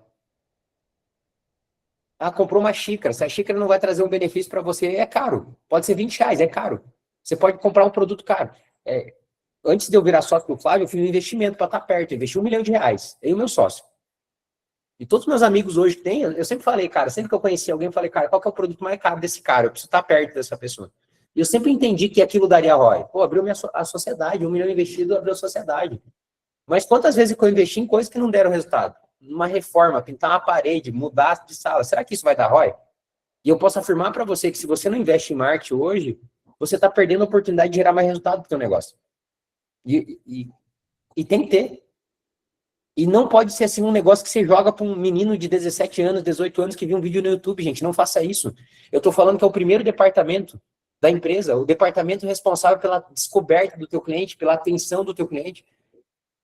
Ah, comprou uma xícara. Se a xícara não vai trazer um benefício para você, é caro. Pode ser 20 reais, é caro. Você pode comprar um produto caro. Antes de eu virar sócio do Flávio, eu fiz um investimento para estar perto. Eu investi R$1 milhão. Eu e o meu sócio. E todos os meus amigos hoje que tem, eu sempre falei, cara, sempre que eu conheci alguém, eu falei, cara, qual que é o produto mais caro desse cara? Eu preciso estar perto dessa pessoa. E eu sempre entendi que aquilo daria ROI. Pô, abriu a sociedade, R$1 milhão investido, abriu a sociedade. Mas quantas vezes que eu investi em coisas que não deram resultado? Numa reforma, pintar uma parede, mudar de sala. Será que isso vai dar ROI? E eu posso afirmar para você que se você não investe em marketing hoje, você está perdendo a oportunidade de gerar mais resultado para o seu negócio. E tem que ter. E não pode ser assim um negócio que você joga para um menino de 17 anos, 18 anos que viu um vídeo no YouTube, gente. Não faça isso. Eu estou falando que é o primeiro departamento da empresa, o departamento responsável pela descoberta do teu cliente, pela atenção do teu cliente.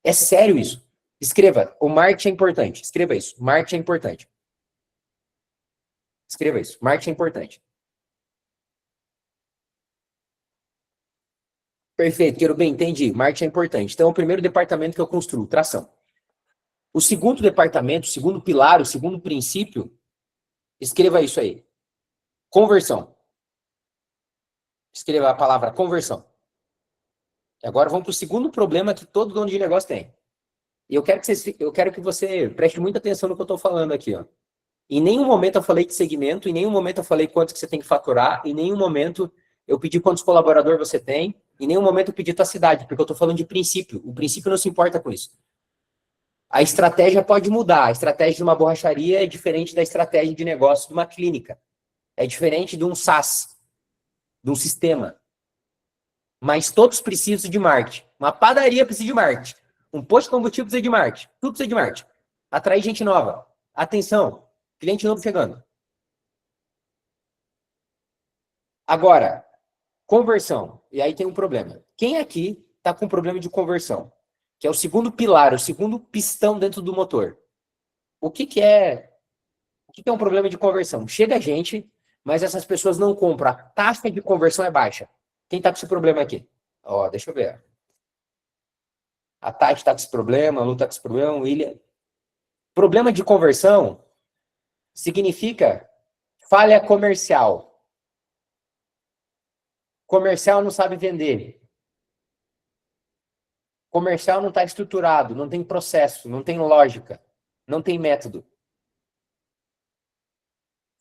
É sério isso. Escreva, o marketing é importante. Escreva isso, marketing é importante. Escreva isso, marketing é importante. Perfeito, quero bem, entendi. Marketing é importante. Então, é o primeiro departamento que eu construo, tração. O segundo departamento, o segundo pilar, o segundo princípio, escreva isso aí. Conversão. Escreva a palavra conversão. E agora vamos para o segundo problema que todo dono de negócio tem. E eu quero que você preste muita atenção no que eu estou falando aqui, ó. Em nenhum momento eu falei de segmento, em nenhum momento eu falei quanto que você tem que faturar, em nenhum momento eu pedi quantos colaboradores você tem, em nenhum momento eu pedi tua cidade, porque eu estou falando de princípio. O princípio não se importa com isso. A estratégia pode mudar. A estratégia de uma borracharia é diferente da estratégia de negócio de uma clínica. É diferente de um SaaS, de um sistema. Mas todos precisam de marketing. Uma padaria precisa de marketing. Um posto de combustível precisa de marketing. Tudo precisa de marketing. Atrair gente nova. Atenção, cliente novo chegando. Agora, conversão. E aí tem um problema. Quem aqui está com problema de conversão? Que é o segundo pilar, o segundo pistão dentro do motor. O que é um problema de conversão? Chega gente, mas essas pessoas não compram. A taxa de conversão é baixa. Quem está com esse problema aqui? Ó, deixa eu ver. A Tati está com esse problema, a Lu está com esse problema, o William. Problema de conversão significa falha comercial. Comercial não sabe vender. Comercial não está estruturado, não tem processo, não tem lógica, não tem método.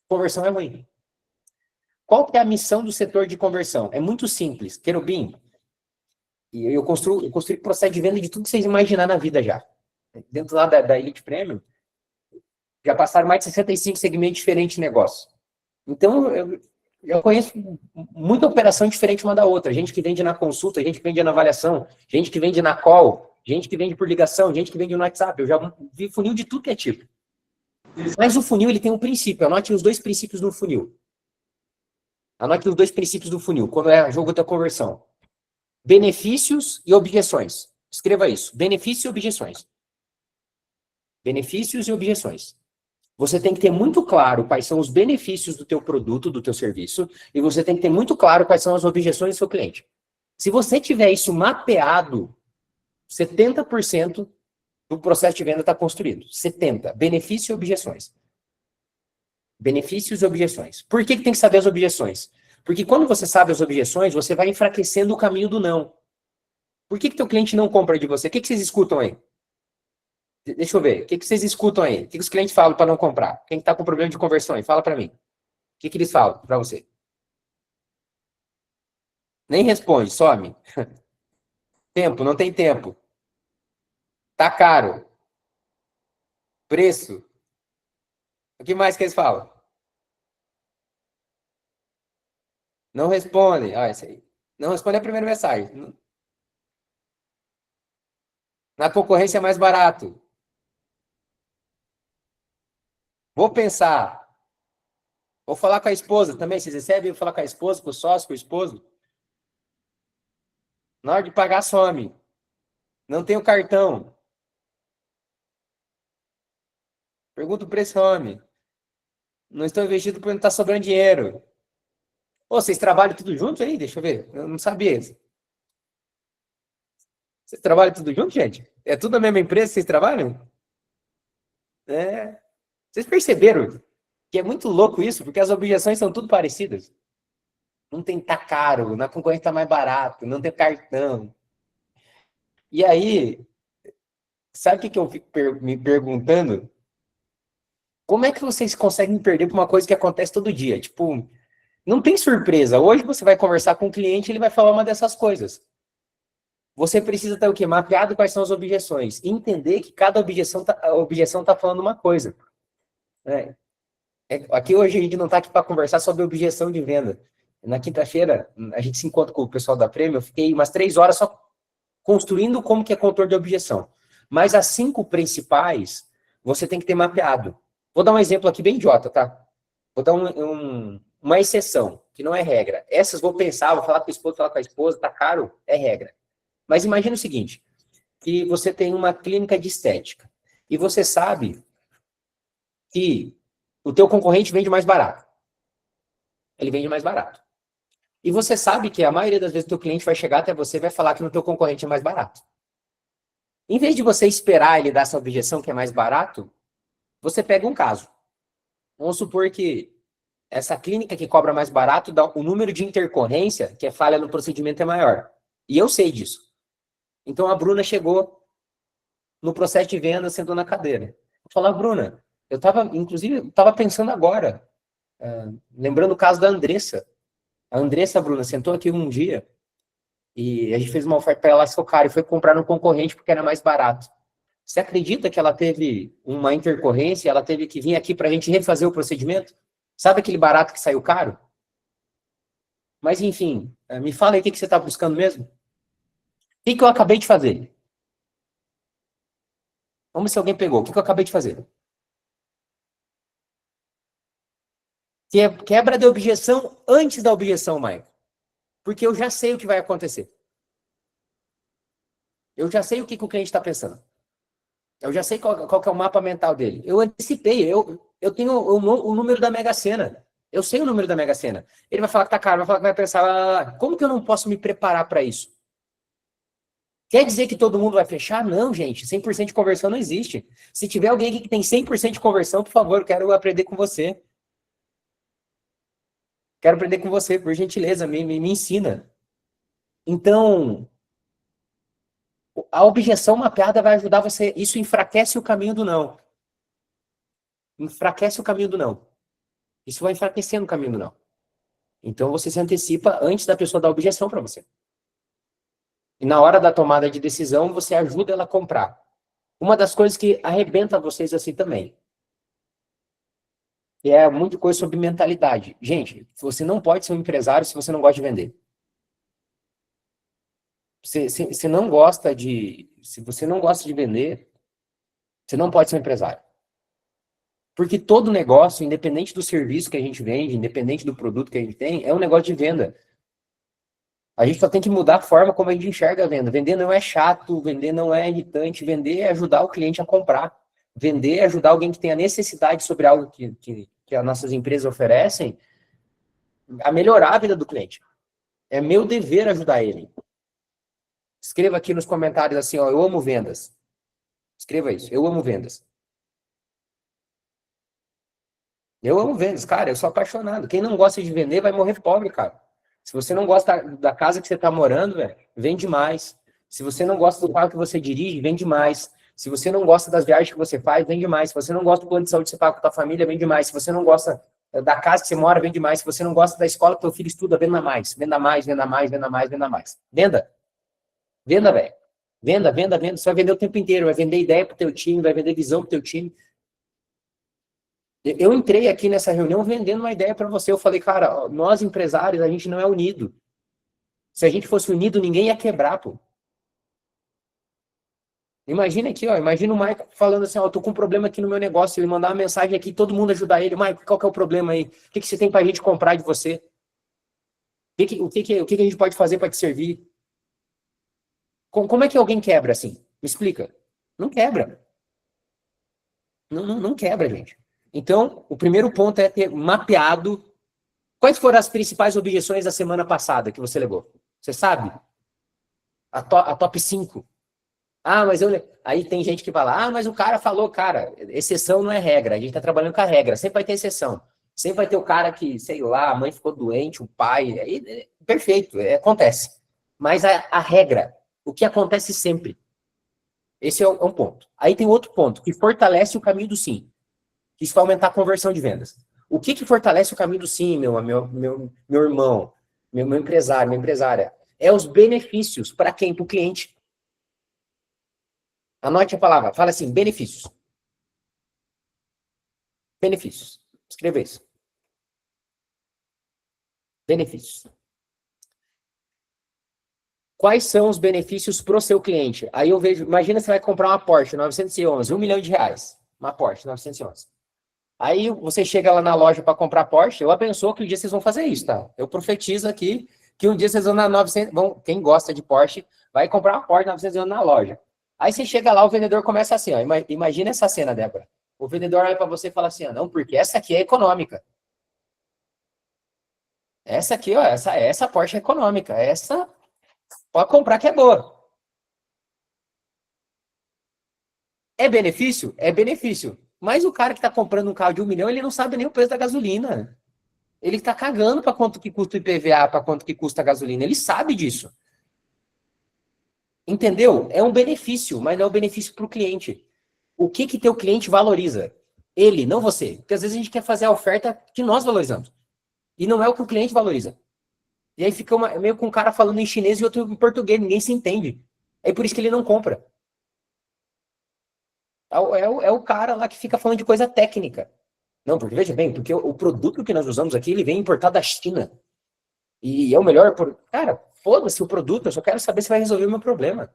Conversão é ruim. Qual que é a missão do setor de conversão? É muito simples. Querubim, eu construo processo de venda de tudo que vocês imaginar na vida já. Dentro lá da Elite Premium, já passaram mais de 65 segmentos diferentes de negócio. Então, eu conheço muita operação diferente uma da outra. Gente que vende na consulta, gente que vende na avaliação, gente que vende na call, gente que vende por ligação, gente que vende no WhatsApp. Eu já vi funil de tudo que é tipo. Mas o funil, ele tem um princípio. Anote os dois princípios do funil. Anote os dois princípios do funil, quando é jogo da conversão. Benefícios e objeções. Escreva isso. Benefícios e objeções. Benefícios e objeções. Você tem que ter muito claro quais são os benefícios do teu produto, do teu serviço, e você tem que ter muito claro quais são as objeções do seu cliente. Se você tiver isso mapeado, 70% do processo de venda está construído. 70%. Benefícios e objeções. Benefícios e objeções. Por que tem que saber as objeções? Porque quando você sabe as objeções, você vai enfraquecendo o caminho do não. Por que teu cliente não compra de você? O que vocês escutam aí? Deixa eu ver. O que vocês escutam aí? O que os clientes falam para não comprar? Quem está com problema de conversão aí? Fala para mim. O que eles falam para você? Nem responde, some. Tempo, não tem tempo. Tá caro. Preço. O que mais que eles falam? Não responde. Ah, isso aí. Não responde a primeira mensagem. Na concorrência é mais barato. Vou pensar. Vou falar com a esposa também. Vocês recebem? Vou falar com a esposa, com o sócio, com o esposo. Na hora de pagar, some. Não tem o cartão. Pergunta o preço, some. Não estou investindo porque não está sobrando dinheiro. Ô, vocês trabalham tudo junto aí? Deixa eu ver. Eu não sabia. Vocês trabalham tudo junto, gente? É tudo a mesma empresa que vocês trabalham? É. Vocês perceberam que é muito louco isso, porque as objeções são tudo parecidas. Não tem tá caro, na concorrência tá mais barato, não tem cartão. E aí, sabe o que eu fico me perguntando? Como é que vocês conseguem perder por uma coisa que acontece todo dia? Tipo, não tem surpresa. Hoje você vai conversar com o cliente, ele vai falar uma dessas coisas. Você precisa ter o quê? Mapeado quais são as objeções. E entender que cada objeção tá falando uma coisa. Aqui hoje a gente não está aqui para conversar sobre objeção de venda. Na quinta-feira, a gente se encontra com o pessoal da Prêmio, eu fiquei umas 3 horas só construindo como que é controle de objeção. Mas as 5 principais, você tem que ter mapeado. Vou dar um exemplo aqui bem idiota, tá? Vou dar uma exceção, que não é regra. Essas vou pensar, vou falar com a esposa, tá caro, é regra. Mas imagina o seguinte, que você tem uma clínica de estética e você sabe que o teu concorrente vende mais barato. Ele vende mais barato. E você sabe que a maioria das vezes o teu cliente vai chegar até você e vai falar que no teu concorrente é mais barato. Em vez de você esperar ele dar essa objeção que é mais barato, você pega um caso. Vamos supor que essa clínica que cobra mais barato, o número de intercorrência, que é falha no procedimento, é maior. E eu sei disso. Então a Bruna chegou no processo de venda, sentou na cadeira. Falou, Bruna, inclusive, estava pensando agora, lembrando o caso da Andressa. A Andressa, Bruna, sentou aqui um dia e a gente fez uma oferta para ela socar e foi comprar no concorrente porque era mais barato. Você acredita que ela teve uma intercorrência, ela teve que vir aqui para a gente refazer o procedimento? Sabe aquele barato que saiu caro? Mas, enfim, me fala aí o que você está buscando mesmo? O que eu acabei de fazer? Vamos ver se alguém pegou. O que eu acabei de fazer? Quebra de objeção antes da objeção, Maicon. Porque eu já sei o que vai acontecer. Eu já sei o que o cliente está pensando. Eu já sei qual que é o mapa mental dele. Eu antecipei, eu tenho o número da Mega Sena. Eu sei o número da Mega Sena. Ele vai falar que tá caro, vai falar que vai pensar, como que eu não posso me preparar para isso? Quer dizer que todo mundo vai fechar? Não, gente. 100% de conversão não existe. Se tiver alguém aqui que tem 100% de conversão, por favor, eu quero aprender com você. Quero aprender com você, por gentileza, me ensina. Então, a objeção mapeada vai ajudar você. Isso enfraquece o caminho do não. Enfraquece o caminho do não. Isso vai enfraquecendo o caminho do não. Então, você se antecipa antes da pessoa dar objeção para você. E na hora da tomada de decisão, você ajuda ela a comprar. Uma das coisas que arrebenta vocês assim também. E é muita coisa sobre mentalidade. Gente, você não pode ser um empresário se você não gosta de vender. Se você não gosta de... Se você não gosta de vender, você não pode ser um empresário. Porque todo negócio, independente do serviço que a gente vende, independente do produto que a gente tem, é um negócio de venda. A gente só tem que mudar a forma como a gente enxerga a venda. Vender não é chato, vender não é irritante, vender é ajudar o cliente a comprar. Vender é ajudar alguém que tenha necessidade sobre algo que as nossas empresas oferecem a melhorar a vida do cliente. É meu dever ajudar ele. Escreva aqui nos comentários assim, ó, eu amo vendas. Escreva isso, eu amo vendas. Eu amo vendas, cara, eu sou apaixonado. Quem não gosta de vender vai morrer pobre, cara. Se você não gosta da casa que você está morando, velho, vende mais. Se você não gosta do carro que você dirige, vende mais. Se você não gosta das viagens que você faz, vende mais. Se você não gosta do plano de saúde que você paga com a tua família, vende mais. Se você não gosta da casa que você mora, vende mais. Se você não gosta da escola que teu filho estuda, venda mais. Venda mais, venda mais, venda mais, venda mais. Venda. Venda, velho. Venda, venda, venda. Você vai vender o tempo inteiro. Vai vender ideia pro teu time, vai vender visão pro teu time. Eu entrei aqui nessa reunião vendendo uma ideia para você. Eu falei, cara, nós empresários, a gente não é unido. Se a gente fosse unido, ninguém ia quebrar, pô. Imagina aqui, ó. Imagina o Maico falando assim, ó, tô com um problema aqui no meu negócio. Ele mandar uma mensagem aqui, todo mundo ajudar ele. Maico, qual que é o problema aí? O que você tem pra gente comprar de você? O que a gente pode fazer para te servir? Como é que alguém quebra assim? Me explica. Não quebra. Não quebra, gente. Então, o primeiro ponto é ter mapeado quais foram as principais objeções da semana passada que você levou. Você sabe? A top 5. Ah, mas aí tem gente que fala, mas o cara falou, cara, exceção não é regra, a gente tá trabalhando com a regra, sempre vai ter exceção. Sempre vai ter o cara que, sei lá, a mãe ficou doente, o pai, perfeito, acontece. Mas a regra, o que acontece sempre. Esse é um ponto. Aí tem outro ponto, que fortalece o caminho do sim. Isso vai aumentar a conversão de vendas. O que fortalece o caminho do sim, meu irmão, meu empresário, minha empresária? É os benefícios. Para quem? Para o cliente. Anote a palavra. Fala assim, benefícios. Benefícios. Escreva isso. Benefícios. Quais são os benefícios para o seu cliente? Aí eu vejo, imagina você vai comprar uma Porsche 911, R$1 milhão. Uma Porsche 911. Aí você chega lá na loja para comprar Porsche, eu abençoo que um dia vocês vão fazer isso, tá? Eu profetizo aqui que um dia vocês vão na 900, quem gosta de Porsche vai comprar uma Porsche 911 na loja. Aí você chega lá, o vendedor começa assim, ó, imagina essa cena, Débora. O vendedor olha para você e fala assim, ó, não, porque essa aqui é econômica. Essa aqui, ó, essa Porsche é econômica. Essa pode comprar que é boa. É benefício? É benefício. Mas o cara que está comprando um carro de 1 milhão, ele não sabe nem o preço da gasolina. Ele está cagando para quanto que custa o IPVA, para quanto que custa a gasolina. Ele sabe disso. Entendeu? É um benefício, mas não é um benefício para o cliente. O que que teu cliente valoriza? Ele, não você. Porque às vezes a gente quer fazer a oferta que nós valorizamos. E não é o que o cliente valoriza. E aí fica meio com um cara falando em chinês e outro em português. Ninguém se entende. É por isso que ele não compra. É o cara lá que fica falando de coisa técnica. Não, porque veja bem, porque o produto que nós usamos aqui, ele vem importado da China. E é o melhor. Cara, foda-se o produto, eu só quero saber se vai resolver o meu problema.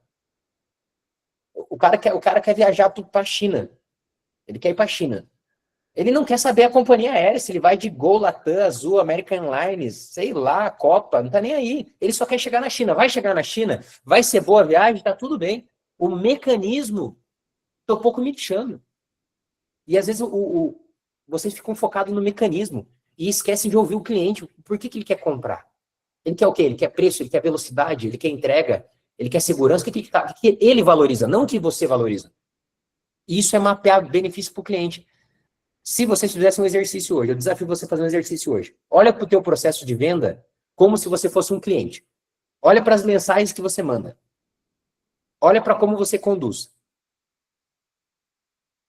O cara quer viajar para a China. Ele quer ir para a China. Ele não quer saber a companhia aérea, se ele vai de Gol, Latam, Azul, American Airlines, sei lá, Copa, não tá nem aí. Ele só quer chegar na China. Vai chegar na China, vai ser boa a viagem, tá tudo bem. O mecanismo, tô um pouco me lixando. E às vezes vocês ficam focados no mecanismo e esquecem de ouvir o cliente. Por que ele quer comprar? Ele quer o quê? Ele quer preço, ele quer velocidade, ele quer entrega, ele quer segurança. O que ele valoriza, não o que você valoriza. E isso é mapear benefício para o cliente. Se você fizesse um exercício hoje, eu desafio você a fazer um exercício hoje. Olha para o teu processo de venda como se você fosse um cliente. Olha para as mensagens que você manda. Olha para como você conduz.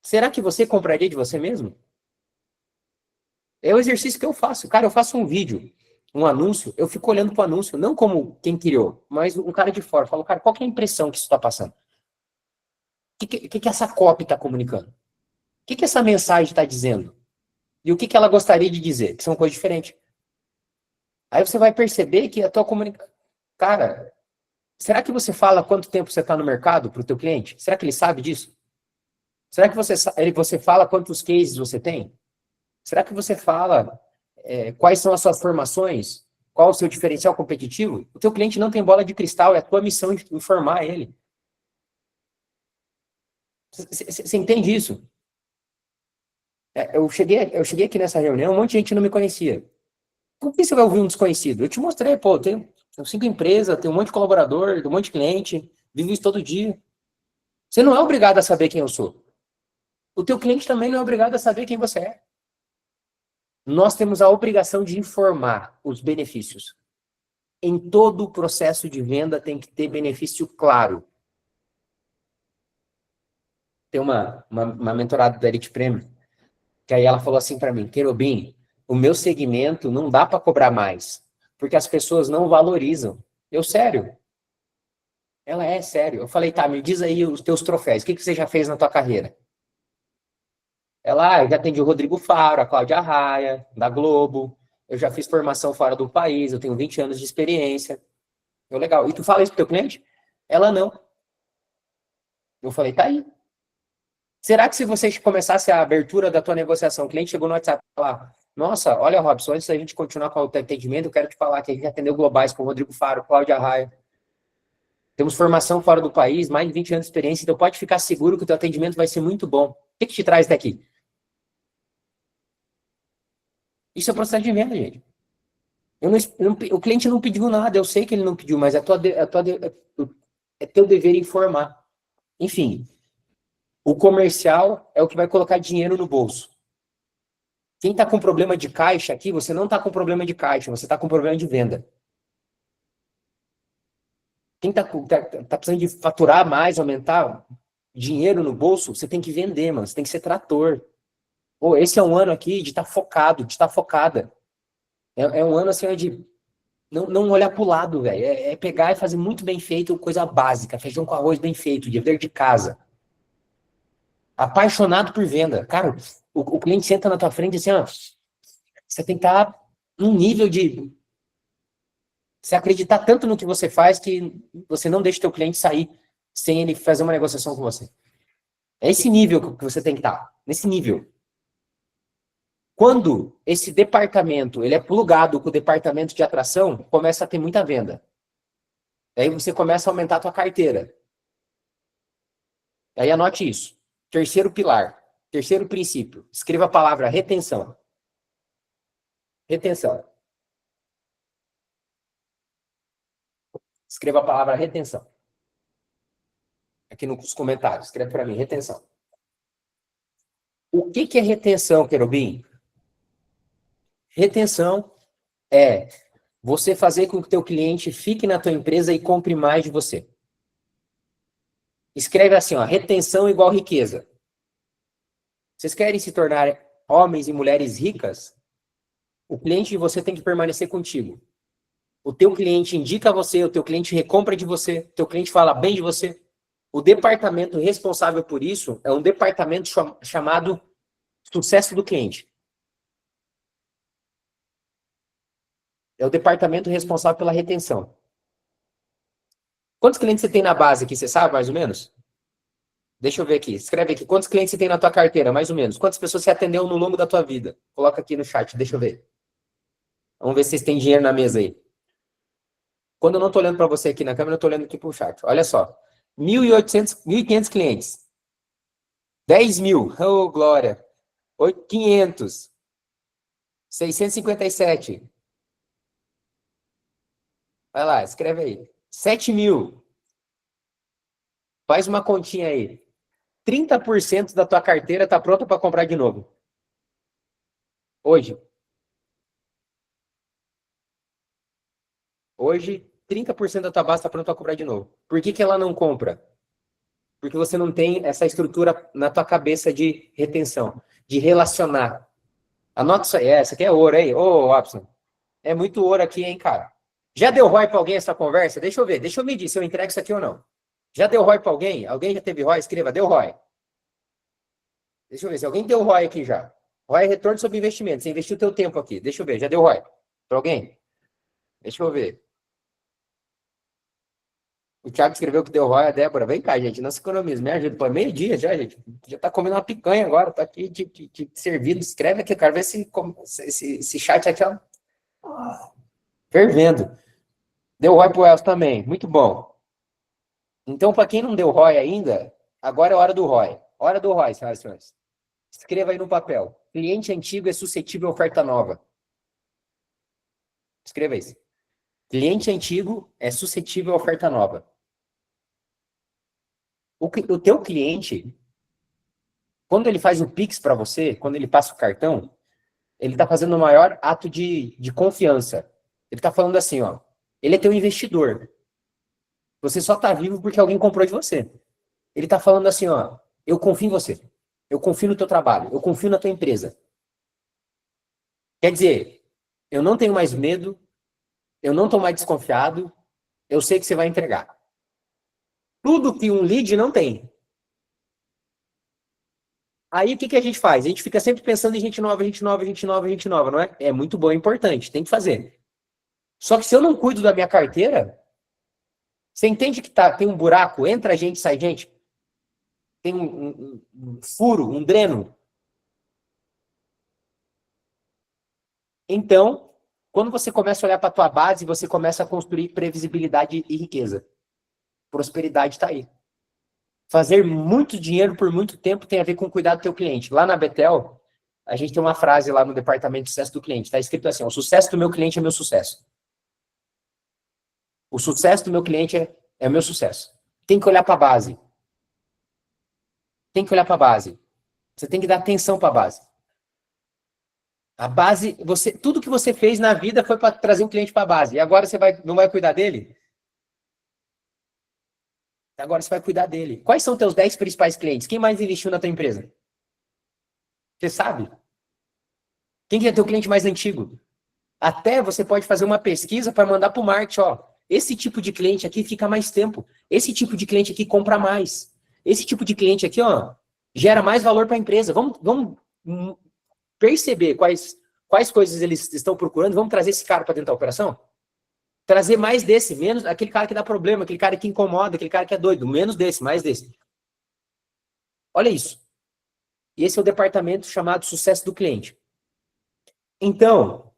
Será que você compraria de você mesmo? É o exercício que eu faço. Cara, eu faço um vídeo, um anúncio, eu fico olhando para o anúncio, não como quem criou, mas um cara de fora. Eu falo, cara, qual que é a impressão que isso está passando? O que essa copy está comunicando? O que essa mensagem está dizendo? E o que ela gostaria de dizer? Que são coisas diferentes. Aí você vai perceber que a tua comunicação... Cara, será que você fala quanto tempo você está no mercado para o teu cliente? Será que ele sabe disso? Será que você fala quantos cases você tem? Será que você fala quais são as suas formações? Qual o seu diferencial competitivo? O teu cliente não tem bola de cristal, é a tua missão informar ele. Você entende isso? Eu cheguei aqui nessa reunião, um monte de gente não me conhecia. Por que você vai ouvir um desconhecido? Eu te mostrei, pô, eu tenho 5 empresas, tenho um monte de colaborador, tenho um monte de cliente, vivo isso todo dia. Você não é obrigado a saber quem eu sou. O teu cliente também não é obrigado a saber quem você é. Nós temos a obrigação de informar os benefícios. Em todo o processo de venda tem que ter benefício claro. Tem uma mentorada da Elite Premium, que aí ela falou assim para mim, Querubim, o meu segmento não dá para cobrar mais, porque as pessoas não valorizam. Eu, sério? Ela é sério. Eu falei, tá, me diz aí os teus troféus, o que você já fez na tua carreira? Ela, eu já atendi o Rodrigo Faro, a Cláudia Raia, da Globo, eu já fiz formação fora do país, eu tenho 20 anos de experiência. Eu, legal. E tu fala isso pro teu cliente? Ela, não. Eu falei, tá aí. Será que se você começasse a abertura da tua negociação, o cliente chegou no WhatsApp e falar, nossa, olha, Robson, antes da gente continuar com o atendimento, eu quero te falar que a gente atendeu globais com o Rodrigo Faro, Cláudia Raia. Temos formação fora do país, mais de 20 anos de experiência, então pode ficar seguro que o teu atendimento vai ser muito bom. O que te traz daqui? Isso é processo de venda, gente. O cliente não pediu nada, eu sei que ele não pediu, mas é teu dever informar. Enfim, o comercial é o que vai colocar dinheiro no bolso. Quem está com problema de caixa aqui, você não está com problema de caixa, você está com problema de venda. Quem tá precisando de faturar mais, aumentar dinheiro no bolso, você tem que vender, mano. Você tem que ser trator. Pô, esse é um ano aqui de estar focado, de estar focada. É um ano assim de não olhar pro lado, velho. É pegar e fazer muito bem feito, coisa básica. Feijão com arroz bem feito, dever de casa. Apaixonado por venda. Cara, o cliente senta na tua frente assim, ó. Você tem que estar num nível de você acreditar tanto no que você faz que você não deixa o teu cliente sair sem ele fazer uma negociação com você. É esse nível que você tem que estar. Nesse nível. Quando esse departamento ele é plugado com o departamento de atração, começa a ter muita venda. Aí você começa a aumentar a tua carteira. Aí anote isso. Terceiro pilar, terceiro princípio. Escreva a palavra retenção. Retenção. Escreva a palavra retenção. Aqui nos comentários. Escreve para mim, retenção. O que é retenção, querubim? Retenção é você fazer com que o teu cliente fique na tua empresa e compre mais de você. Escreve assim, ó, retenção igual riqueza. Vocês querem se tornar homens e mulheres ricas? O cliente de você tem que permanecer contigo. O teu cliente indica você, o teu cliente recompra de você, o teu cliente fala bem de você. O departamento responsável por isso é um departamento chamado sucesso do cliente. É o departamento responsável pela retenção. Quantos clientes você tem na base aqui, você sabe mais ou menos? Deixa eu ver aqui, escreve aqui. Quantos clientes você tem na tua carteira, mais ou menos? Quantas pessoas você atendeu no longo da tua vida? Coloca aqui no chat, deixa eu ver. Vamos ver se vocês têm dinheiro na mesa aí. Quando eu não estou olhando para você aqui na câmera, eu estou olhando aqui para o chat. Olha só. 1.800, 1.500 clientes. 10 mil. Oh, glória. 500. 657. Vai lá, escreve aí. 7 mil. Faz uma continha aí. 30% da tua carteira está pronta para comprar de novo. Hoje. Hoje, 30% da tua base está pronta para comprar de novo. Por que ela não compra? Porque você não tem essa estrutura na tua cabeça de retenção, de relacionar. Anota isso aí. Essa aqui é ouro, aí. Ô, Watson. É muito ouro aqui, hein, cara? Já deu ROI para alguém essa conversa? Deixa eu ver. Deixa eu medir se eu entrego isso aqui ou não. Já deu ROI para alguém? Alguém já teve ROI? Escreva, deu ROI. Deixa eu ver se alguém deu ROI aqui já. ROI é retorno sobre investimento. Você investiu o teu tempo aqui. Deixa eu ver. Já deu ROI para alguém? Deixa eu ver. O Thiago escreveu que deu ROI. A Débora, vem cá, gente. Nossa economia, me ajuda. Pô, meio-dia já, gente. Já tá comendo uma picanha agora. Tá aqui de servido. Escreve aqui. Eu quero ver esse chat aqui, ó. Fervendo. Deu ROI pro Elcio também. Muito bom. Então, para quem não deu ROI ainda, agora é hora do ROI. Hora do ROI, senhoras e senhores. Escreva aí no papel. Cliente antigo é suscetível a oferta nova. Escreva isso. Cliente antigo é suscetível a oferta nova. O teu cliente, quando ele faz o Pix para você, quando ele passa o cartão, ele está fazendo o maior ato de confiança. Ele está falando assim, ó. Ele é teu investidor. Você só está vivo porque alguém comprou de você. Ele está falando assim, ó. Eu confio em você. Eu confio no teu trabalho. Eu confio na tua empresa. Quer dizer, eu não tenho mais medo. Eu não estou mais desconfiado. Eu sei que você vai entregar. Tudo que um lead não tem. Aí o que a gente faz? A gente fica sempre pensando em gente nova, gente nova, gente nova, gente nova, não é? É muito bom, é importante, tem que fazer. Só que se eu não cuido da minha carteira, você entende que tem um buraco, entra gente, sai gente? Tem um furo, um dreno. Então, quando você começa a olhar para a tua base, você começa a construir previsibilidade e riqueza. Prosperidade está aí. Fazer muito dinheiro por muito tempo tem a ver com cuidar do teu cliente. Lá na Betel, a gente tem uma frase lá no departamento de sucesso do cliente. Está escrito assim, o sucesso do meu cliente é meu sucesso. O sucesso do meu cliente é o meu sucesso. Tem que olhar para a base. Tem que olhar para a base. Você tem que dar atenção para a base. A base, tudo que você fez na vida foi para trazer um cliente para a base. E agora você não vai cuidar dele? Agora você vai cuidar dele. Quais são teus 10 principais clientes? Quem mais investiu na tua empresa? Você sabe? Quem que é teu cliente mais antigo? Até você pode fazer uma pesquisa para mandar para o marketing, ó. Esse tipo de cliente aqui fica mais tempo. Esse tipo de cliente aqui compra mais. Esse tipo de cliente aqui, ó, gera mais valor para a empresa. Vamos perceber quais coisas eles estão procurando. Vamos trazer esse cara para dentro da operação? Trazer mais desse, menos aquele cara que dá problema, aquele cara que incomoda, aquele cara que é doido. Menos desse, mais desse. Olha isso. E esse é o departamento chamado sucesso do cliente. Então,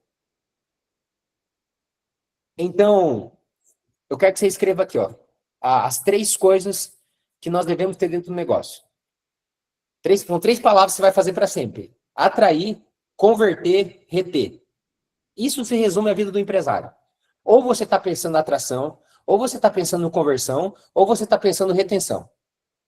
eu quero que você escreva aqui, ó, as 3 coisas que nós devemos ter dentro do negócio. São 3 palavras que você vai fazer para sempre. Atrair, converter, reter. Isso se resume à vida do empresário. Ou você está pensando na atração, ou você está pensando em conversão, ou você está pensando em retenção.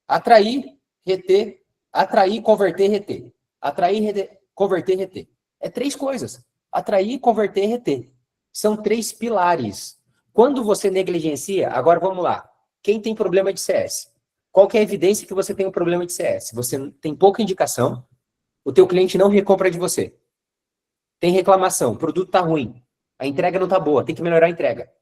Atrair, reter, atrair, converter, reter. Atrair, reter, converter, reter. É 3 coisas. Atrair, converter, reter. São 3 pilares. Quando você negligencia, agora vamos lá. Quem tem problema de CS? Qual que é a evidência que você tem um problema de CS? Você tem pouca indicação, o teu cliente não recompra de você. Tem reclamação, o produto está ruim, a entrega não está boa, tem que melhorar a entrega.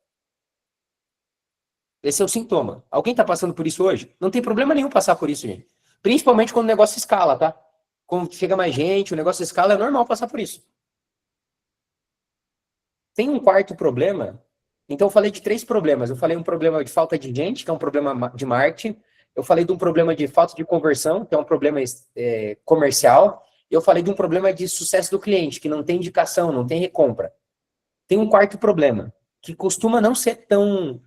Esse é o sintoma. Alguém está passando por isso hoje? Não tem problema nenhum passar por isso, gente. Principalmente quando o negócio escala, tá? Quando chega mais gente, o negócio escala, é normal passar por isso. Tem um quarto problema. Então eu falei de 3 problemas. Eu falei um problema de falta de gente, que é um problema de marketing. Eu falei de um problema de falta de conversão, que é um problema comercial. E eu falei de um problema de sucesso do cliente, que não tem indicação, não tem recompra. Tem um quarto problema, que costuma não ser tão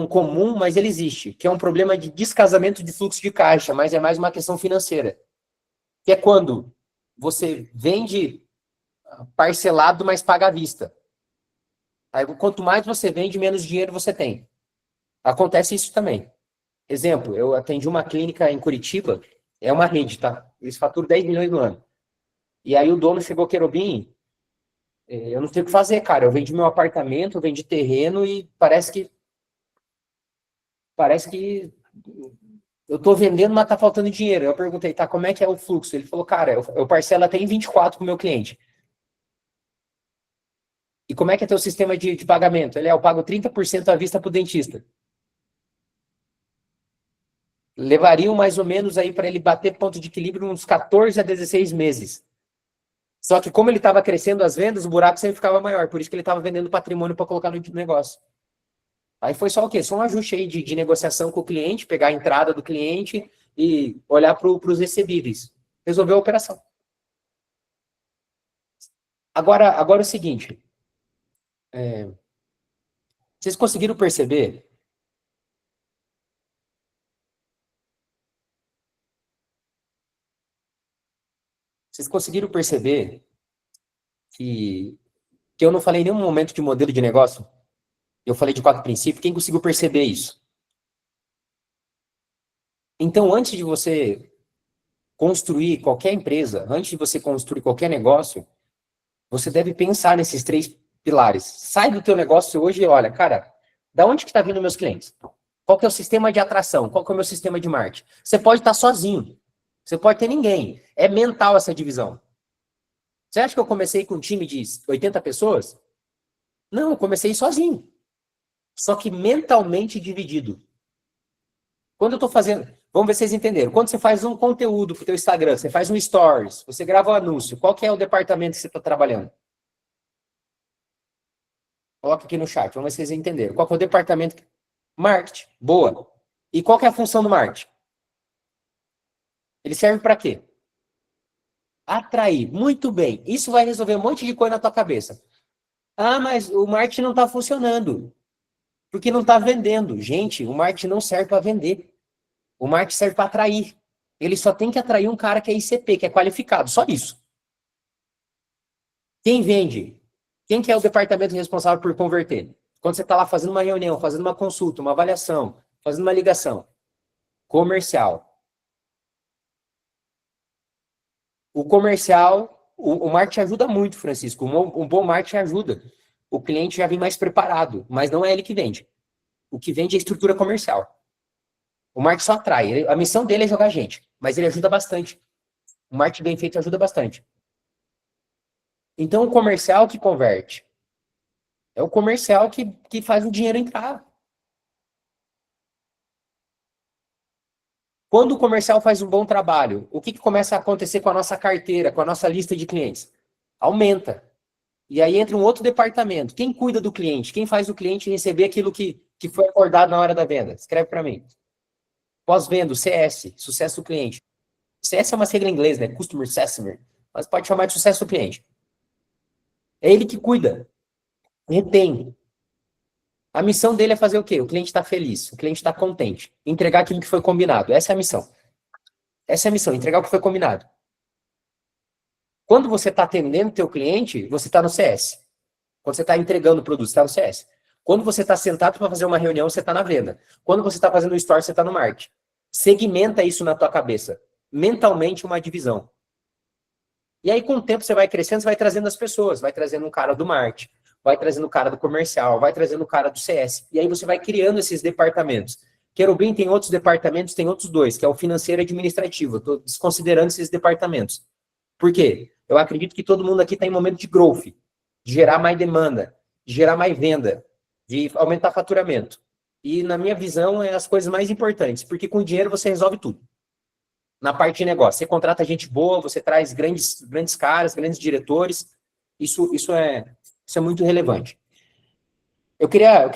comum, mas ele existe, que é um problema de descasamento de fluxo de caixa, mas é mais uma questão financeira. Que é quando você vende parcelado, mas paga à vista. Aí, quanto mais você vende, menos dinheiro você tem. Acontece isso também. Exemplo, eu atendi uma clínica em Curitiba, é uma rede, tá? Eles faturam 10 milhões no ano. E aí o dono chegou, Querubim, eu não sei o que fazer, cara. Eu vendi meu apartamento, eu vendi terreno e parece que eu tô vendendo, mas tá faltando dinheiro. Eu perguntei, tá, como é que é o fluxo? Ele falou, cara, eu parcelo até em 24 pro meu cliente. E como é que é teu sistema de pagamento? Eu pago 30% à vista pro dentista. Levariam mais ou menos aí para ele bater ponto de equilíbrio uns 14 a 16 meses. Só que como ele estava crescendo as vendas, o buraco sempre ficava maior. Por isso que ele estava vendendo patrimônio para colocar no negócio. Aí foi só o quê? Só um ajuste aí de negociação com o cliente, pegar a entrada do cliente e olhar para os recebíveis. Resolveu a operação. Agora é o seguinte. Vocês conseguiram perceber? Vocês conseguiram perceber que eu não falei em nenhum momento de modelo de negócio? Eu falei de 4 princípios. Quem conseguiu perceber isso? Então, antes de você construir qualquer empresa, antes de você construir qualquer negócio, você deve pensar nesses 3 pilares. Sai do teu negócio hoje e olha, cara, da onde que está vindo meus clientes? Qual que é o sistema de atração? Qual que é o meu sistema de marketing? Você pode estar sozinho. Você pode ter ninguém. É mental essa divisão. Você acha que eu comecei com um time de 80 pessoas? Não, eu comecei sozinho. Só que mentalmente dividido. Quando eu estou fazendo... Vamos ver se vocês entenderam. Quando você faz um conteúdo para o teu Instagram, você faz um stories, você grava um anúncio, qual que é o departamento que você está trabalhando? Coloca aqui no chat, vamos ver se vocês entenderam. Qual que é o departamento? Marketing. Boa. E qual que é a função do marketing? Ele serve para quê? Atrair. Muito bem. Isso vai resolver um monte de coisa na tua cabeça. Ah, mas o marketing não está funcionando. Porque não está vendendo. Gente, o marketing não serve para vender. O marketing serve para atrair. Ele só tem que atrair um cara que é ICP, que é qualificado. Só isso. Quem vende? Quem que é o departamento responsável por converter? Quando você está lá fazendo uma reunião, fazendo uma consulta, uma avaliação, fazendo uma ligação. Comercial. O comercial, o marketing ajuda muito, Francisco. Um bom marketing ajuda. O cliente já vem mais preparado, mas não é ele que vende. O que vende é a estrutura comercial. O marketing só atrai. A missão dele é jogar gente, mas ele ajuda bastante. O marketing bem feito ajuda bastante. Então, o comercial que converte. É o comercial que faz o dinheiro entrar. Quando o comercial faz um bom trabalho, o que começa a acontecer com a nossa carteira, com a nossa lista de clientes? Aumenta. E aí entra um outro departamento. Quem cuida do cliente? Quem faz o cliente receber aquilo que foi acordado na hora da venda? Escreve para mim. Pós-venda, CS, sucesso do cliente. CS é uma sigla em inglês, né? Customer Success, mas pode chamar de sucesso do cliente. É ele que cuida. Retém. A missão dele é fazer o quê? O cliente está feliz, o cliente está contente. Entregar aquilo que foi combinado. Essa é a missão. Essa é a missão, entregar o que foi combinado. Quando você está atendendo o teu cliente, você está no CS. Quando você está entregando o produto, você está no CS. Quando você está sentado para fazer uma reunião, você está na venda. Quando você está fazendo o store, você está no marketing. Segmenta isso na tua cabeça. Mentalmente, uma divisão. E aí, com o tempo, você vai crescendo, você vai trazendo as pessoas. Vai trazendo um cara do marketing, vai trazendo o cara do comercial, vai trazendo o cara do CS. E aí você vai criando esses departamentos. Querubim tem outros departamentos, tem outros dois, que é o financeiro e administrativo. Eu estou desconsiderando esses departamentos. Por quê? Eu acredito que todo mundo aqui está em momento de growth, de gerar mais demanda, de gerar mais venda, de aumentar faturamento. E, na minha visão, é as coisas mais importantes, porque com dinheiro você resolve tudo. Na parte de negócio, você contrata gente boa, você traz grandes caras, grandes diretores, isso é muito relevante. Eu queria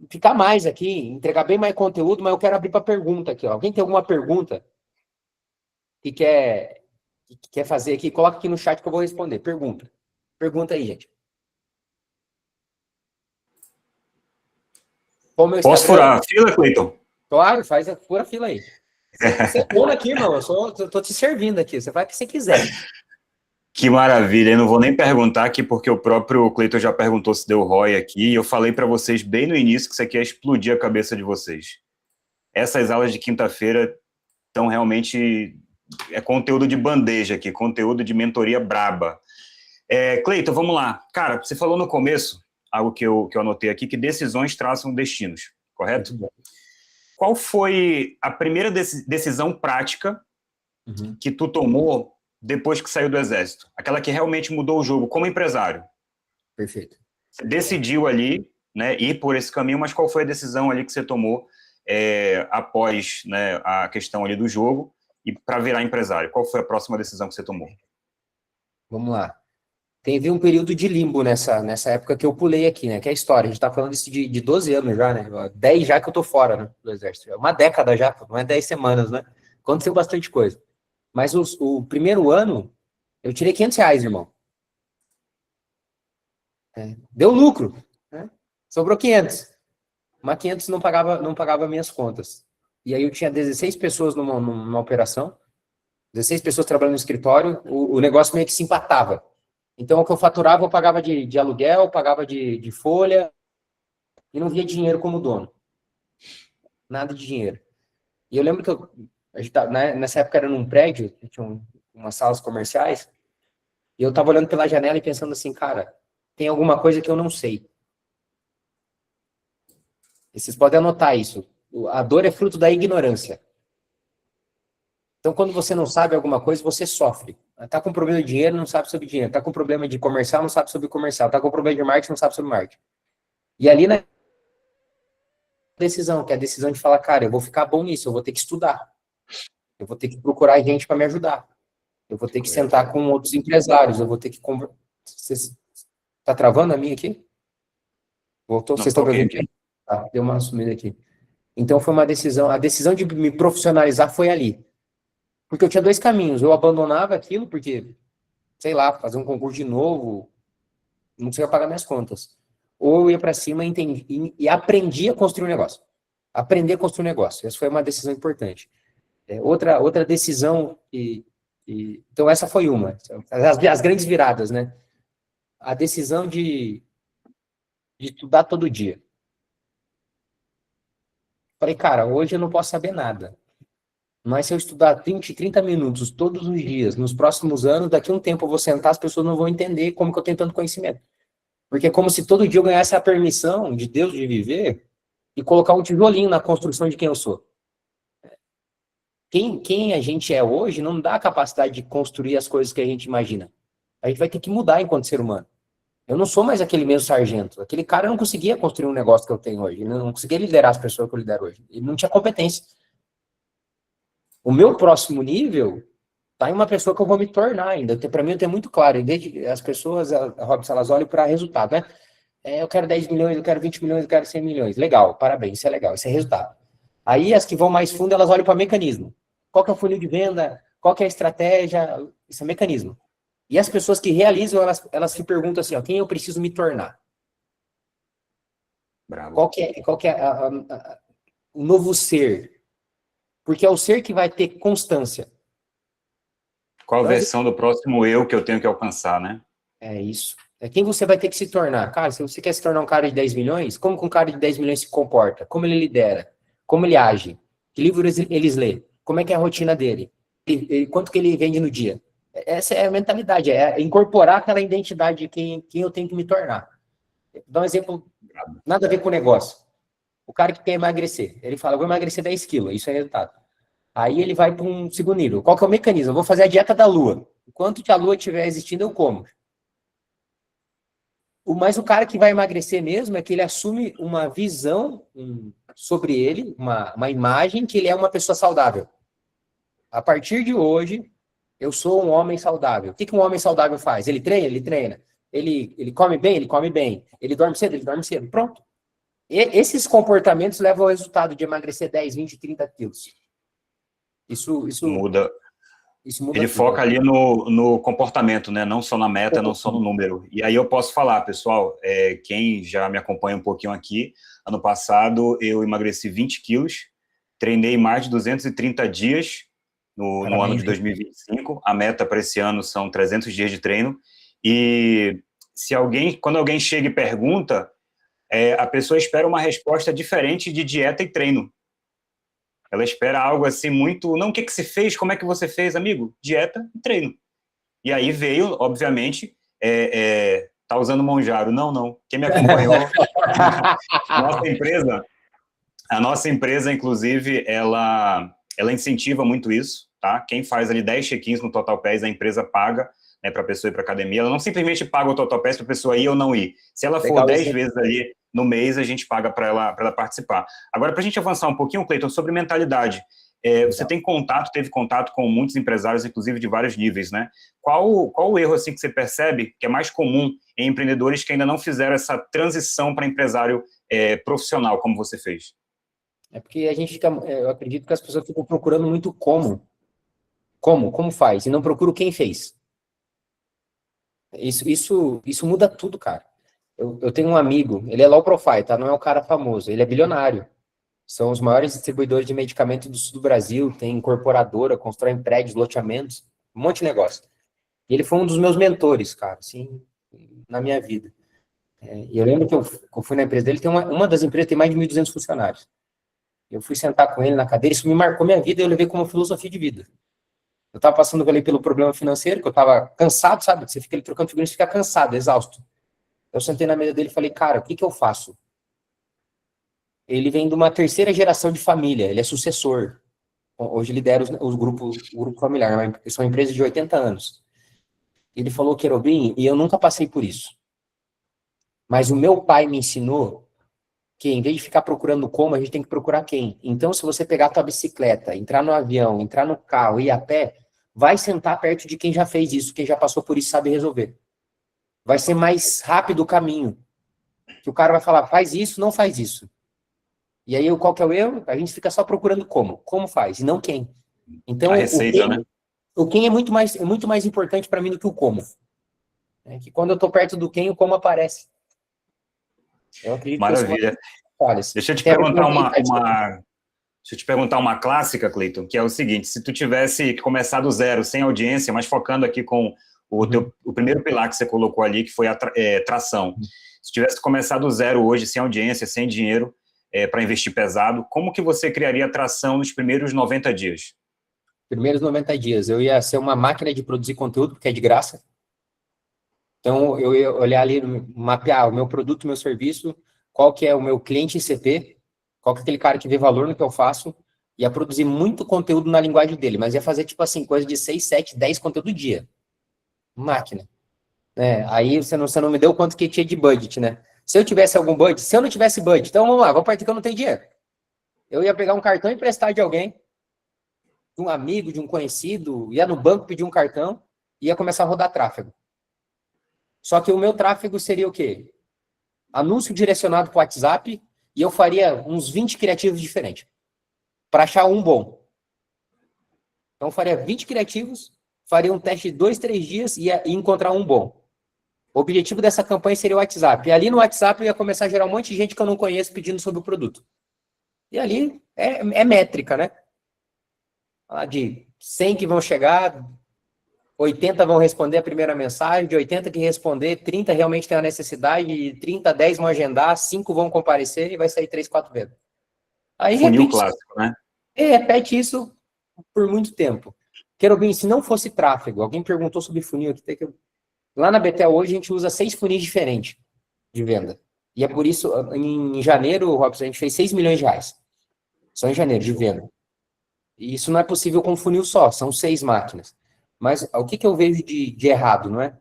ficar mais aqui, entregar bem mais conteúdo, mas eu quero abrir para pergunta aqui. Ó. Alguém tem alguma pergunta que quer fazer aqui? Coloca aqui no chat que eu vou responder. Pergunta. Pergunta aí, gente. Posso furar a fila, Cleiton? Claro, fura a fila aí. Você é bom aqui, irmão. Eu tô te servindo aqui. Você faz o que você quiser. Que maravilha. Eu não vou nem perguntar aqui, porque o próprio Cleiton já perguntou se deu ROI aqui. E eu falei para vocês bem no início que isso aqui ia explodir a cabeça de vocês. Essas aulas de quinta-feira estão realmente... É conteúdo de bandeja aqui, conteúdo de mentoria braba. Cleiton, vamos lá. Cara, você falou no começo, algo que eu anotei aqui, que decisões traçam destinos, correto? Qual foi a primeira decisão prática que tu tomou depois que saiu do Exército? Aquela que realmente mudou o jogo como empresário. Perfeito. Você decidiu ali, né, ir por esse caminho, mas qual foi a decisão ali que você tomou após, né, a questão ali do jogo e para virar empresário? Qual foi a próxima decisão que você tomou? Vamos lá. Teve um período de limbo nessa época que eu pulei aqui, né? Que é a história. A gente tá falando isso de 12 anos já, né? 10 já que eu tô fora, né, do Exército. É uma década já, não é 10 semanas, né? Aconteceu bastante coisa. Mas o primeiro ano, eu tirei R$ 500, irmão. Deu lucro, né? Sobrou 500. Mas 500 não pagava minhas contas. E aí eu tinha 16 pessoas numa operação, 16 pessoas trabalhando no escritório, o negócio meio que se empatava. Então, o que eu faturava, eu pagava de aluguel, pagava de folha, e não via dinheiro como dono. Nada de dinheiro. E eu lembro que a gente nessa época era num prédio, tinha umas salas comerciais, e eu tava olhando pela janela e pensando assim, cara, tem alguma coisa que eu não sei. E vocês podem anotar isso. A dor é fruto da ignorância. Então, quando você não sabe alguma coisa, você sofre. Tá com problema de dinheiro, não sabe sobre dinheiro. Tá com problema de comercial, não sabe sobre comercial. Tá com problema de marketing, não sabe sobre marketing. E ali na decisão, que é a decisão de falar, cara, eu vou ficar bom nisso, eu vou ter que estudar. Eu vou ter que procurar gente para me ajudar. Eu vou ter que sentar com outros empresários, eu vou ter que conversar. Tá travando a minha aqui? Voltou? Vocês estão me ouvindo aqui? Tá, deu uma sumida aqui. Então foi uma decisão, a decisão de me profissionalizar foi ali. Porque eu tinha dois caminhos, eu abandonava aquilo, porque, sei lá, fazer um concurso de novo, não conseguia pagar minhas contas. Ou eu ia para cima e aprendi a construir um negócio. Aprender a construir um negócio. Essa foi uma decisão importante. Outra decisão, então essa foi uma. As grandes viradas, né? A decisão de estudar todo dia. Falei, cara, hoje eu não posso saber nada. Mas se eu estudar 20, 30 minutos todos os dias, nos próximos anos, daqui a um tempo eu vou sentar, as pessoas não vão entender como que eu tenho tanto conhecimento. Porque é como se todo dia eu ganhasse a permissão de Deus de viver e colocar um tijolinho na construção de quem eu sou. Quem a gente é hoje não dá a capacidade de construir as coisas que a gente imagina. A gente vai ter que mudar enquanto ser humano. Eu não sou mais aquele mesmo sargento. Aquele cara não conseguia construir um negócio que eu tenho hoje. Ele não conseguia liderar as pessoas que eu lidero hoje. Ele não tinha competência. O meu próximo nível está em uma pessoa que eu vou me tornar ainda. Para mim, eu tenho muito claro. Em vez de as pessoas, Robson, elas olham para resultado, né? Eu quero 10 milhões, eu quero 20 milhões, eu quero 100 milhões. Legal, parabéns, isso é legal, isso é resultado. Aí as que vão mais fundo, elas olham para mecanismo. Qual que é o funil de venda? Qual que é a estratégia? Isso é mecanismo. E as pessoas que realizam, elas se perguntam assim, ó, quem eu preciso me tornar? Bravo. Qual que é o novo ser? Porque é o ser que vai ter constância. Qual a Então, versão do próximo eu que eu tenho que alcançar, né? é isso. É quem você vai ter que se tornar. Cara, se você quer se tornar um cara de 10 milhões, como que um cara de 10 milhões se comporta? Como ele lidera? Como ele age? Que livros eles lê? Como é que é a rotina dele? Quanto que ele vende no dia? Essa é a mentalidade, é incorporar aquela identidade de quem eu tenho que me tornar. Vou dar um exemplo, nada a ver com o negócio. O cara que quer emagrecer, ele fala, eu vou emagrecer 10 quilos, isso é resultado. Aí ele vai para um segundo nível. Qual que é o mecanismo? Eu vou fazer a dieta da lua. Enquanto que a lua estiver existindo, eu como. Mas o cara que vai emagrecer mesmo é que ele assume uma visão sobre ele, uma imagem que ele é uma pessoa saudável. A partir de hoje, eu sou um homem saudável. O que um homem saudável faz? Ele treina? Ele treina. Ele come bem? Ele come bem. Ele dorme cedo? Ele dorme cedo. Pronto. Esses comportamentos levam ao resultado de emagrecer 10, 20, 30 quilos. Isso Muda. muda Ele tudo, foca né? ali no comportamento, né? Não só na meta, não só no número. E aí eu posso falar, pessoal, quem já me acompanha um pouquinho aqui, ano passado eu emagreci 20 quilos, treinei mais de 230 dias no ano de 2025. A meta para esse ano são 300 dias de treino. E quando alguém chega e pergunta, a pessoa espera uma resposta diferente de dieta e treino. Ela espera algo assim muito... Não, o que se fez? Como é que você fez, amigo? Dieta e treino. E aí veio, obviamente, tá usando Monjaro. Não. Quem me acompanhou... a nossa empresa, inclusive, ela incentiva muito isso, tá? Quem faz ali 10 check-ins no Total Pass, a empresa paga, né, para a pessoa ir para academia. Ela não simplesmente paga o Total Pass para a pessoa ir ou não ir. Se ela for 10 vezes ali no mês, a gente paga para ela participar. Agora, para a gente avançar um pouquinho, Cleiton, sobre mentalidade. Você teve contato com muitos empresários, inclusive de vários níveis, né? Qual o erro assim, que você percebe que é mais comum em empreendedores que ainda não fizeram essa transição para empresário profissional, como você fez? É porque a gente fica, eu acredito que as pessoas ficam procurando muito como faz, e não procuram quem fez. Isso muda tudo, cara. Eu tenho um amigo, ele é low profile, tá? Não é um cara famoso, ele é bilionário. São os maiores distribuidores de medicamento do sul do Brasil, tem incorporadora, constroem prédios, loteamentos, um monte de negócio. E ele foi um dos meus mentores, cara, assim, na minha vida. E eu lembro que eu fui na empresa dele, tem uma das empresas tem mais de 1.200 funcionários. Eu fui sentar com ele na cadeira, isso me marcou minha vida e eu levei como filosofia de vida. Eu estava passando ali pelo problema financeiro, que eu estava cansado, sabe? Você fica ali trocando figurinhas, fica cansado, exausto. Eu sentei na mesa dele e falei, cara, o que eu faço? Ele vem de uma terceira geração de família, ele é sucessor. Hoje lidera o grupo familiar, são empresas de 80 anos. Ele falou, Querobim, e eu nunca passei por isso. Mas o meu pai me ensinou que em vez de ficar procurando como, a gente tem que procurar quem. Então, se você pegar a tua bicicleta, entrar no avião, entrar no carro, ir a pé, vai sentar perto de quem já fez isso, quem já passou por isso sabe resolver. Vai ser mais rápido o caminho. Que o cara vai falar, faz isso, não faz isso. E aí, qual que é o erro? A gente fica só procurando como faz, e não quem. Então, A receita, né? o quem é muito mais importante para mim do que o como. É que quando eu estou perto do quem, o como aparece. Eu acredito que eu sou Maravilha. Deixa eu te tem a ver perguntar com Deixa eu te perguntar uma clássica, Cleiton, que é o seguinte: se tu tivesse que começar do zero, sem audiência, mas focando aqui com o primeiro pilar que você colocou ali, que foi a tração. Se tivesse começado do zero hoje, sem audiência, sem dinheiro, para investir pesado, como que você criaria tração nos primeiros 90 dias? Primeiros 90 dias. Eu ia ser uma máquina de produzir conteúdo, porque é de graça. Então, eu ia olhar ali, mapear o meu produto, o meu serviço, qual que é o meu cliente ICP, qual que é aquele cara que vê valor no que eu faço, ia produzir muito conteúdo na linguagem dele, mas ia fazer, tipo assim, coisa de 6, 7, 10 conteúdo dia. Máquina. Aí você não me deu quanto que tinha de budget, né? Se eu tivesse algum budget, se eu não tivesse budget, então vamos lá, vamos partir que eu não tenho dinheiro. Eu ia pegar um cartão emprestado de alguém, de um amigo, de um conhecido, ia no banco pedir um cartão, e ia começar a rodar tráfego. Só que o meu tráfego seria o quê? Anúncio direcionado para o WhatsApp, e eu faria uns 20 criativos diferentes, para achar um bom. Então, eu faria 20 criativos, faria um teste de 2, 3 dias e ia encontrar um bom. O objetivo dessa campanha seria o WhatsApp. E ali no WhatsApp eu ia começar a gerar um monte de gente que eu não conheço pedindo sobre o produto. E ali é métrica, né? Falar de 100 que vão chegar, 80 vão responder a primeira mensagem, de 80 que responder, 30 realmente tem a necessidade, e 30, 10 vão agendar, 5 vão comparecer e vai sair 3, 4 vezes. Aí Funil clássico, né? repete isso por muito tempo. Querubim, se não fosse tráfego, alguém perguntou sobre funil aqui, lá na Betel hoje a gente usa 6 funis diferentes de venda. E é por isso, em janeiro, Robson, a gente fez 6 milhões de reais. Só em janeiro, de venda. E isso não é possível com um funil só, são 6 máquinas. Mas o que eu vejo de errado, não é?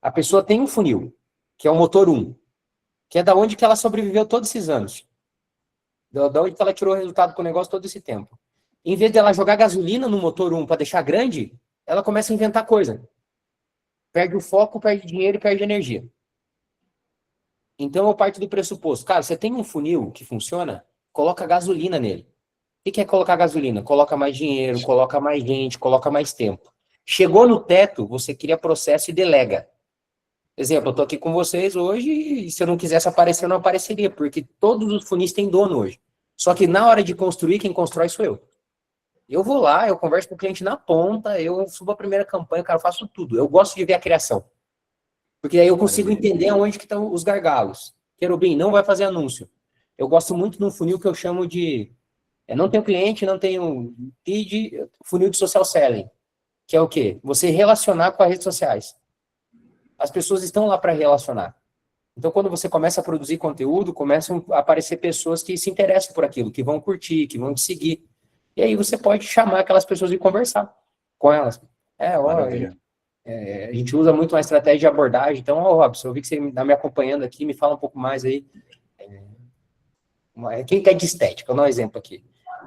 A pessoa tem um funil, que é o motor 1, que é da onde que ela sobreviveu todos esses anos. Da onde que ela tirou o resultado com o negócio todo esse tempo. Em vez dela jogar gasolina no motor 1 para deixar grande, ela começa a inventar coisa. Perde o foco, perde dinheiro e perde energia. Então eu parto do pressuposto, cara, você tem um funil que funciona, coloca gasolina nele. O que é colocar gasolina? Coloca mais dinheiro, coloca mais gente, coloca mais tempo. Chegou no teto, você cria processo e delega. Exemplo, eu tô aqui com vocês hoje e se eu não quisesse aparecer, eu não apareceria, porque todos os funis têm dono hoje. Só que na hora de construir, quem constrói sou eu. Eu vou lá, eu converso com o cliente na ponta, eu subo a primeira campanha, cara, eu faço tudo. Eu gosto de ver a criação. Porque aí eu consigo entender aonde que estão os gargalos. Querubim, não vai fazer anúncio. Eu gosto muito de um funil que eu chamo de... não tenho cliente, não tenho feed, funil de social selling. Que é o quê? Você relacionar com as redes sociais. As pessoas estão lá para relacionar. Então, quando você começa a produzir conteúdo, começam a aparecer pessoas que se interessam por aquilo, que vão curtir, que vão te seguir. E aí você pode chamar aquelas pessoas e conversar com elas. A gente usa muito uma estratégia de abordagem. Então, Robson, eu vi que você está me acompanhando aqui, me fala um pouco mais aí. Quem quer de estética? Vou dar um exemplo aqui.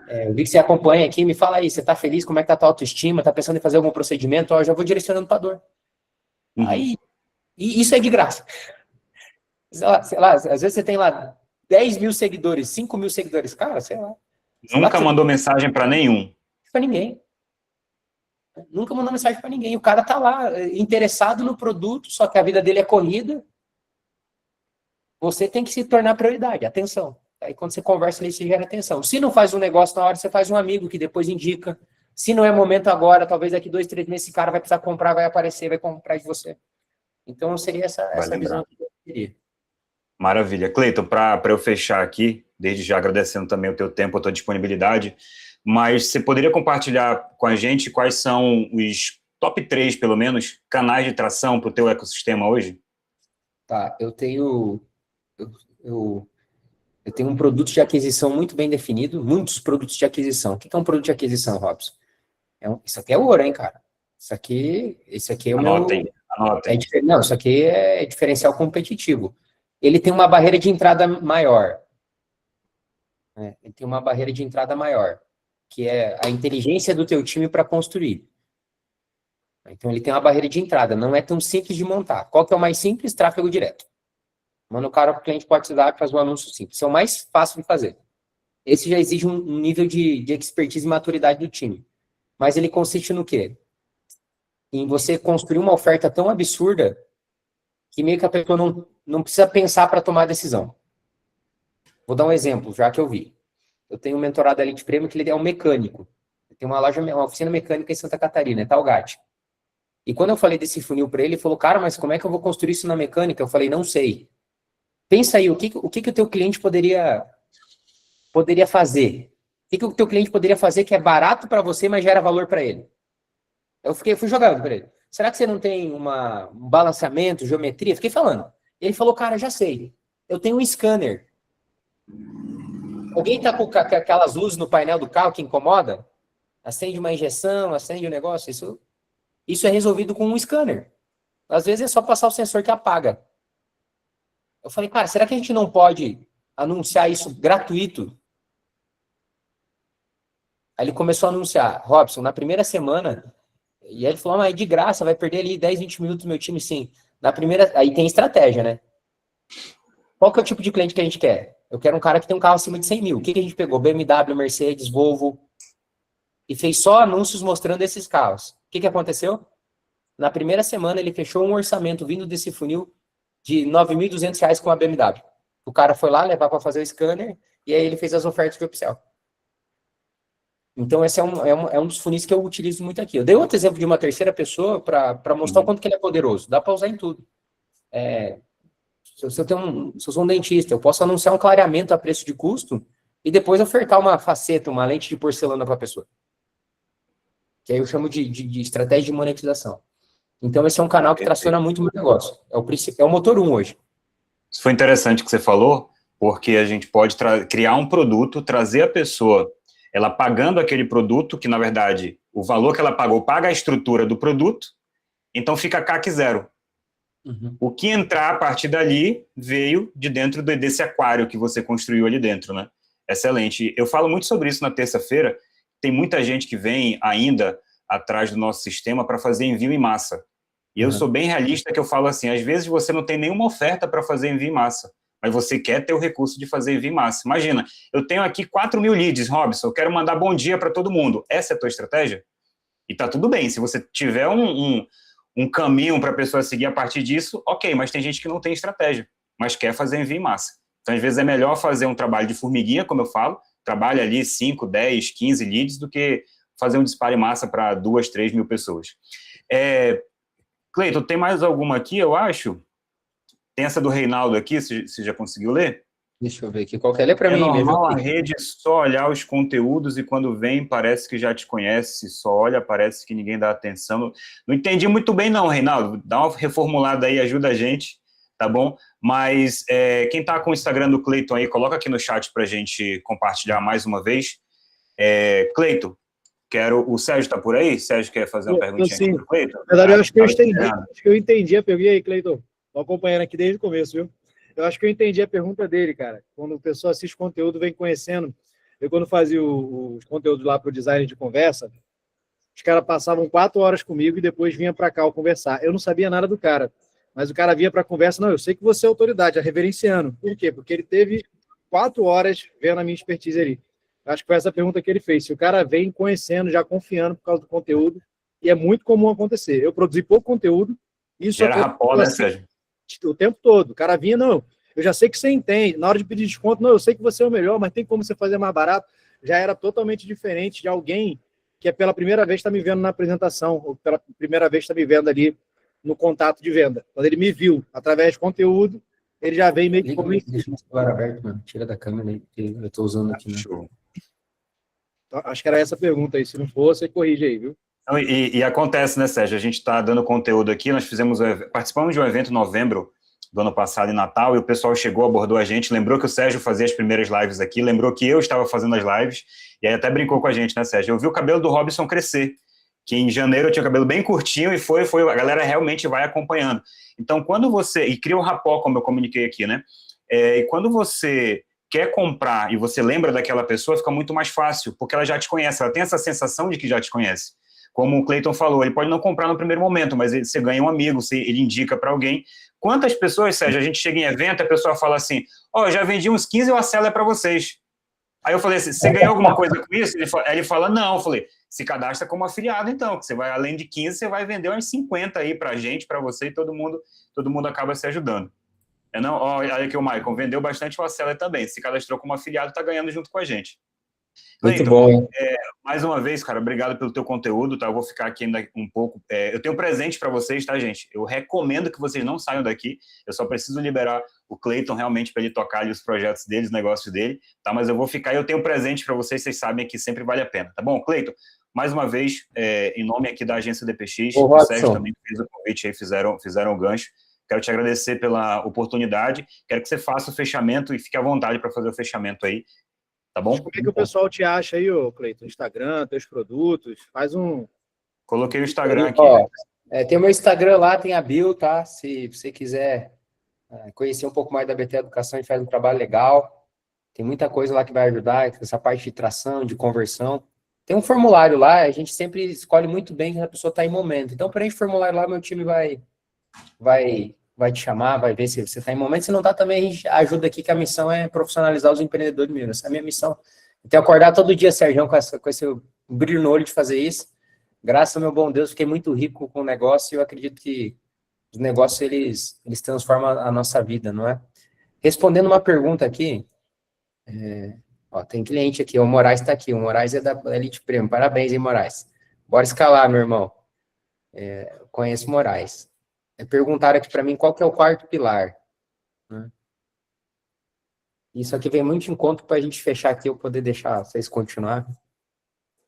Eu vi que você acompanha aqui, me fala aí, você está feliz? Como é que está a tua autoestima? Está pensando em fazer algum procedimento? Eu já vou direcionando para a dor. Aí, e isso é de graça. Sei lá, às vezes você tem lá 10 mil seguidores, 5 mil seguidores. Cara, sei lá. Nunca mandou mensagem para nenhum. Para ninguém. Nunca mandou mensagem para ninguém. O cara tá lá interessado no produto, só que a vida dele é corrida. Você tem que se tornar prioridade, atenção. Aí quando você conversa ali, você gera atenção. Se não faz um negócio na hora, você faz um amigo que depois indica. Se não é momento agora, talvez daqui 2, 3 meses esse cara vai precisar comprar, vai aparecer, vai comprar de você. Então seria essa visão que eu queria. Maravilha. Cleiton, para eu fechar aqui, desde já agradecendo também o teu tempo, a tua disponibilidade, mas você poderia compartilhar com a gente quais são os top 3, pelo menos, canais de tração para o teu ecossistema hoje? Tá, eu tenho um produto de aquisição muito bem definido, muitos produtos de aquisição. O que é um produto de aquisição, Robson? Isso aqui é ouro, hein, cara? Esse aqui é o Anotem. Não, isso aqui é diferencial competitivo. Ele tem uma barreira de entrada maior. Ele tem uma barreira de entrada maior, que é a inteligência do teu time para construir. Então, ele tem uma barreira de entrada, não é tão simples de montar. Qual que é o mais simples? Tráfego direto. Manda o cara para o cliente pode WhatsApp, faz um anúncio simples. Esse é o mais fácil de fazer. Esse já exige um nível de expertise e maturidade do time. Mas ele consiste no quê? Em você construir uma oferta tão absurda que meio que a pessoa não precisa pensar para tomar a decisão. Vou dar um exemplo, já que eu vi. Eu tenho um mentorado da Elite Premium que ele é um mecânico. Ele tem uma oficina mecânica em Santa Catarina, é Talgate. E quando eu falei desse funil para ele, ele falou, cara, mas como é que eu vou construir isso na mecânica? Eu falei, não sei. Pensa aí, o que o teu cliente poderia fazer? O que o teu cliente poderia fazer que é barato para você, mas gera valor para ele? Eu fui jogando para ele. Será que você não tem um balanceamento, geometria? Fiquei falando. Ele falou, cara, já sei. Eu tenho um scanner. Alguém tá com aquelas luzes no painel do carro que incomoda? Acende uma injeção, acende um negócio. Isso é resolvido com um scanner. Às vezes é só passar o sensor que apaga. Eu falei, cara, será que a gente não pode anunciar isso gratuito? Aí ele começou a anunciar, Robson, na primeira semana, e aí ele falou, mas é de graça, vai perder ali 10, 20 minutos do meu time, sim. Aí tem estratégia, né? Qual que é o tipo de cliente que a gente quer? Eu quero um cara que tem um carro acima de 100 mil. O que a gente pegou? BMW, Mercedes, Volvo, e fez só anúncios mostrando esses carros. O que aconteceu? Na primeira semana, ele fechou um orçamento vindo desse funil de R$ 9.200 com a BMW. O cara foi lá levar para fazer o scanner e aí ele fez as ofertas de upsell. Então, esse é um dos funis que eu utilizo muito aqui. Eu dei outro exemplo de uma terceira pessoa para mostrar o quanto que ele é poderoso. Dá para usar em tudo. Se eu sou um dentista, eu posso anunciar um clareamento a preço de custo e depois ofertar uma faceta, uma lente de porcelana para a pessoa. Que aí eu chamo de estratégia de monetização. Então, esse é um canal que traciona muito o meu negócio. É o motor 1 hoje. Isso foi interessante que você falou, porque a gente pode criar um produto, trazer a pessoa, ela pagando aquele produto, que na verdade o valor que ela pagou paga a estrutura do produto, então fica CAC zero. Uhum. O que entrar a partir dali veio de dentro desse aquário que você construiu ali dentro, né? Excelente. Eu falo muito sobre isso na terça-feira. Tem muita gente que vem ainda atrás do nosso sistema para fazer envio em massa. E eu sou bem realista que eu falo assim, às vezes você não tem nenhuma oferta para fazer envio em massa, mas você quer ter o recurso de fazer envio em massa. Imagina, eu tenho aqui 4.000 leads, Robson, eu quero mandar bom dia para todo mundo. Essa é a tua estratégia? E tá tudo bem, se você tiver um caminho para a pessoa seguir a partir disso, ok, mas tem gente que não tem estratégia, mas quer fazer envio em massa. Então, às vezes, é melhor fazer um trabalho de formiguinha, como eu falo, trabalha ali 5, 10, 15 leads, do que fazer um disparo em massa para 2, 3 mil pessoas. Cleiton, tem mais alguma aqui, eu acho? Tem essa do Reinaldo aqui, você já conseguiu ler? Deixa eu ver aqui, qual que é? Lê para mim mesmo. É normal a rede só olhar os conteúdos e quando vem parece que já te conhece, só olha, parece que ninguém dá atenção. Não entendi muito bem não, Reinaldo. Dá uma reformulada aí, ajuda a gente, tá bom? Mas quem tá com o Instagram do Cleiton aí, coloca aqui no chat pra gente compartilhar mais uma vez. Cleiton, o Sérgio tá por aí? Sérgio quer fazer uma perguntinha aqui pro Cleiton? Na verdade, eu acho que eu entendi a pergunta. E aí, Cleiton? Tô acompanhando aqui desde o começo, viu? Eu acho que eu entendi a pergunta dele, cara. Quando o pessoal assiste conteúdo, vem conhecendo. Eu, quando fazia os conteúdos lá para o design de conversa, os caras passavam 4 horas comigo e depois vinha para cá conversar. Eu não sabia nada do cara, mas o cara vinha para a conversa, não, eu sei que você é autoridade, reverenciando. Por quê? Porque ele teve 4 horas vendo a minha expertise ali. Acho que foi essa pergunta que ele fez. Se o cara vem conhecendo, já confiando por causa do conteúdo, e é muito comum acontecer. Eu produzi pouco conteúdo, isso era rapó, né, Sérgio? O tempo todo. O cara vinha, não, eu já sei que você entende. Na hora de pedir desconto, não, eu sei que você é o melhor, mas tem como você fazer mais barato. Já era totalmente diferente de alguém que pela primeira vez está me vendo na apresentação, ou pela primeira vez está me vendo ali no contato de venda. Quando ele me viu através de conteúdo, ele já veio meio que convencido. Deixa o celular aberto, mano. Tira da câmera aí, que eu estou usando aqui. Né? Então, acho que era essa a pergunta aí. Se não for, você corrige aí, viu? E acontece, né, Sérgio? A gente está dando conteúdo aqui, nós participamos de um evento em novembro do ano passado, em Natal, e o pessoal chegou, abordou a gente, lembrou que o Sérgio fazia as primeiras lives aqui, lembrou que eu estava fazendo as lives, e aí até brincou com a gente, né, Sérgio? Eu vi o cabelo do Robson crescer, que em janeiro eu tinha o cabelo bem curtinho, e a galera realmente vai acompanhando. Então, quando e cria o rapó, como eu comuniquei aqui, né? E quando você quer comprar e você lembra daquela pessoa, fica muito mais fácil, porque ela já te conhece, ela tem essa sensação de que já te conhece. Como o Cleiton falou, ele pode não comprar no primeiro momento, mas você ganha um amigo, ele indica para alguém. Quantas pessoas, Sérgio, a gente chega em evento, a pessoa fala assim, eu já vendi uns 15, a cela é para vocês. Aí eu falei assim, você ganhou alguma coisa com isso? Ele fala, não. Eu falei, se cadastra como afiliado então, que você vai, além de 15, você vai vender uns 50 aí para a gente, para você, e todo mundo acaba se ajudando. Olha aqui o Maicon, vendeu bastante o Acela também, se cadastrou como afiliado, está ganhando junto com a gente. Muito bom. Mais uma vez, cara, obrigado pelo teu conteúdo, tá? Eu vou ficar aqui ainda um pouco. Eu tenho um presente para vocês, tá, gente? Eu recomendo que vocês não saiam daqui. Eu só preciso liberar o Cleiton realmente para ele tocar ali os projetos dele, os negócios dele, tá? Mas eu vou ficar e eu tenho um presente para vocês sabem que sempre vale a pena, tá bom? Cleiton, mais uma vez, em nome aqui da agência DPX, o Sérgio também fez o convite aí, fizeram o gancho. Quero te agradecer pela oportunidade. Quero que você faça o fechamento e fique à vontade para fazer o fechamento aí. Tá bom? Como é que o pessoal te acha aí, Cleiton? Instagram, teus produtos? Faz um... Coloquei o Instagram aqui. Tem o meu Instagram lá, tem a bio, tá? Se você quiser conhecer um pouco mais da BT Educação, a gente faz um trabalho legal. Tem muita coisa lá que vai ajudar, essa parte de tração, de conversão. Tem um formulário lá, a gente sempre escolhe muito bem que a pessoa está em momento. Então, preenche o formulário lá, meu time vai te chamar, vai ver se você está em momento. Se não está também, a gente ajuda aqui, que a missão é profissionalizar os empreendedores mesmo. Essa é a minha missão. Eu tenho que acordar todo dia, Sérgio, com esse brilho no olho de fazer isso. graças ao meu bom Deus, fiquei muito rico com o negócio e eu acredito que os negócios, eles transformam a nossa vida, não é? Respondendo uma pergunta aqui, ó, tem cliente aqui, o Moraes está aqui, o Moraes é da Elite Premium, parabéns, hein, Moraes? Bora escalar, meu irmão. Eu conheço o Moraes. Perguntaram aqui para mim qual que é o quarto pilar, né? Isso aqui vem muito em conta para a gente fechar aqui, eu poder deixar vocês continuar.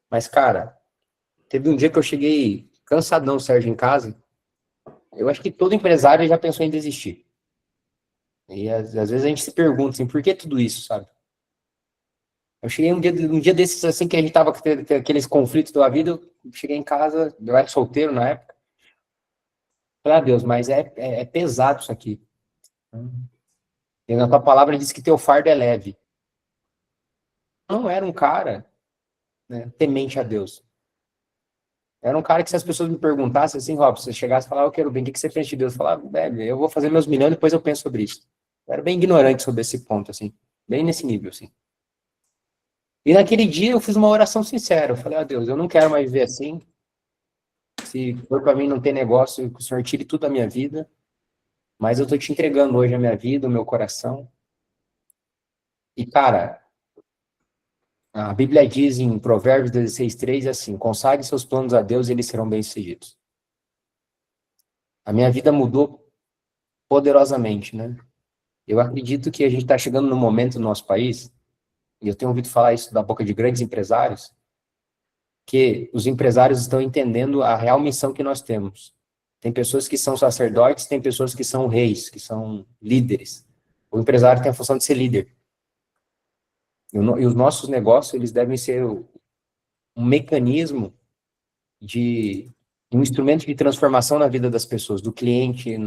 Mas, cara, teve um dia que eu cheguei cansadão, Sérgio, em casa. Eu acho que todo empresário já pensou em desistir. E às vezes a gente se pergunta assim, por que tudo isso, sabe? Eu cheguei um dia desses, assim, que a gente tava com aqueles conflitos da vida, eu cheguei em casa, eu era solteiro na época. Falei, ah, Deus, mas é pesado isso aqui. E na tua palavra diz que teu fardo é leve. Não era um cara, né, temente a Deus. Era um cara que, se as pessoas me perguntassem assim, Robson, você chegasse e falar, eu quero bem, o que você pensa de Deus? Eu falava, velho, eu vou fazer meus milhões, depois eu penso sobre isso. Eu era bem ignorante sobre esse ponto, assim, bem nesse nível, assim. E naquele dia eu fiz uma oração sincera. Eu falei, ah, Deus, eu não quero mais viver assim. Se for para mim não ter negócio, que o Senhor tire tudo da minha vida. Mas eu tô te entregando hoje a minha vida, o meu coração. E, cara, a Bíblia diz em Provérbios 16:3 assim, consagre seus planos a Deus e eles serão bem-sucedidos. A minha vida mudou poderosamente, né? Eu acredito que a gente está chegando num momento no nosso país, e eu tenho ouvido falar isso da boca de grandes empresários, que os empresários estão entendendo a real missão que nós temos. Tem pessoas que são sacerdotes, tem pessoas que são reis, que são líderes. O empresário tem a função de ser líder. E os nossos negócios, eles devem ser um mecanismo de um instrumento de transformação na vida das pessoas, do cliente,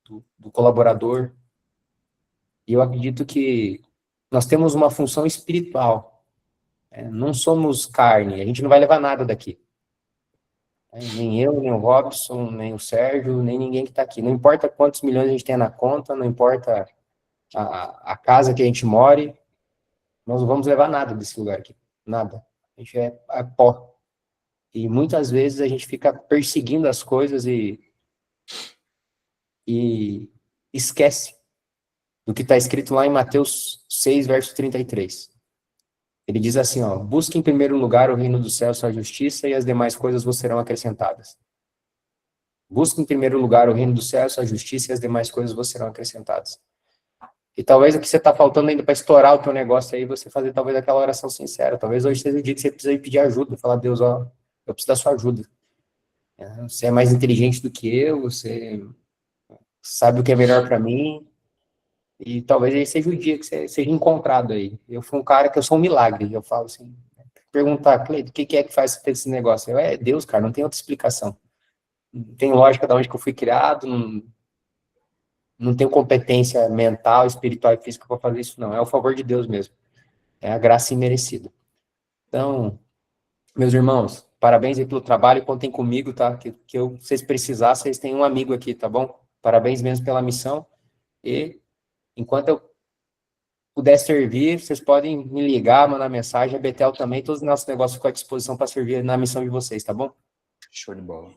do colaborador. E eu acredito que nós temos uma função espiritual. Não somos carne, a gente não vai levar nada daqui. Nem eu, nem o Robson, nem o Sérgio, nem ninguém que está aqui. Não importa quantos milhões a gente tem na conta, não importa a casa que a gente more, nós não vamos levar nada desse lugar aqui. Nada. A gente é pó. E muitas vezes a gente fica perseguindo as coisas e esquece do que está escrito lá em Mateus 6, verso 33. Ele diz assim, ó, busque em primeiro lugar o reino do céu, sua justiça, e as demais coisas vos serão acrescentadas. Busque em primeiro lugar o reino do céu, sua justiça, e as demais coisas vos serão acrescentadas. E talvez o que você está faltando ainda para estourar o teu negócio aí, você fazer talvez aquela oração sincera. Talvez hoje seja o dia que você precisa pedir ajuda, falar, Deus, ó, eu preciso da sua ajuda. Você é mais inteligente do que eu, você sabe o que é melhor para mim, e talvez aí seja o dia que você seja encontrado aí. Eu fui um cara que eu sou um milagre, eu falo assim, perguntar, Cleiton, o que é que faz esse negócio? É Deus, cara, não tem outra explicação. Não tem lógica de onde que eu fui criado, não tenho competência mental, espiritual e física para fazer isso, não. É o favor de Deus mesmo. É a graça imerecida. Então, meus irmãos, parabéns aí pelo trabalho, contem comigo, tá? Que vocês precisarem, vocês têm um amigo aqui, tá bom? Parabéns mesmo pela missão. E enquanto eu puder servir, vocês podem me ligar, mandar mensagem, a Betel também, todos os nossos negócios ficam à disposição para servir na missão de vocês, tá bom? Show de bola.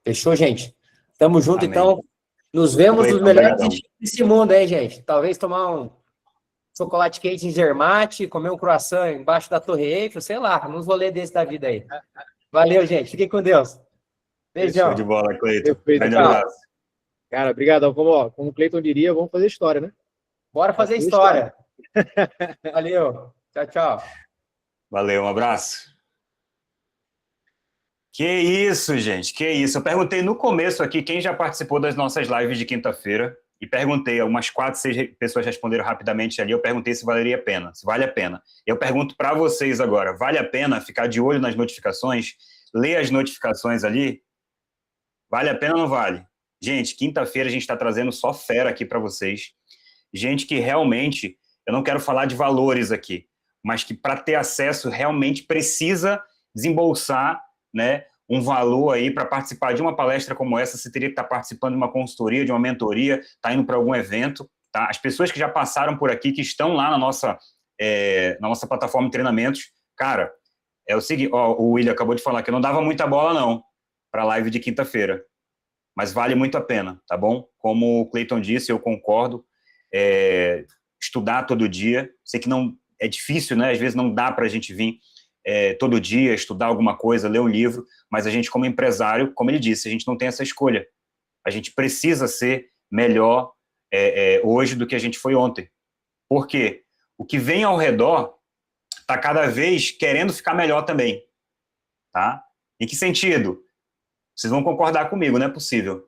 Fechou, gente? Tamo junto, Amém. então. Nos vemos nos melhores Obrigadão. destinos desse mundo, hein, gente? Talvez tomar um chocolate quente em Zermatt, comer um croissant embaixo da Torre Eiffel, sei lá, nos rolês desse da vida aí. Valeu, gente. Fiquem com Deus. Beijão. Show de bola, Cleiton. Perfeito, Grande cara. abraço. Cara, obrigadão. Como o Cleiton diria, vamos fazer história, né? Bora fazer história. Valeu. Tchau, tchau. Valeu, um abraço. Que isso, gente, que isso. Eu perguntei no começo aqui quem já participou das nossas lives de quinta-feira e perguntei, algumas 4, 6 pessoas responderam rapidamente ali, eu perguntei se valeria a pena, se vale a pena. Eu pergunto para vocês agora, vale a pena ficar de olho nas notificações, ler as notificações ali? Vale a pena ou não vale? Gente, quinta-feira a gente está trazendo só fera aqui para vocês. Gente que realmente, eu não quero falar de valores aqui, mas que para ter acesso realmente precisa desembolsar, né, um valor aí para participar de uma palestra como essa. Você teria que estar participando de uma consultoria, de uma mentoria, tá indo para algum evento, tá? As pessoas que já passaram por aqui, que estão lá na nossa plataforma de treinamentos, cara, é o seguinte, ó, o William acabou de falar que eu não dava muita bola, não, para a live de quinta-feira. Mas vale muito a pena, tá bom? Como o Cleiton disse, eu concordo. Estudar todo dia. Sei que não é difícil, né? Às vezes não dá para a gente vir todo dia, estudar alguma coisa, ler um livro, mas a gente, como empresário, como ele disse, a gente não tem essa escolha. A gente precisa ser melhor hoje do que a gente foi ontem. Por quê? O que vem ao redor está cada vez querendo ficar melhor também. Tá? Em que sentido? Vocês vão concordar comigo, não é possível.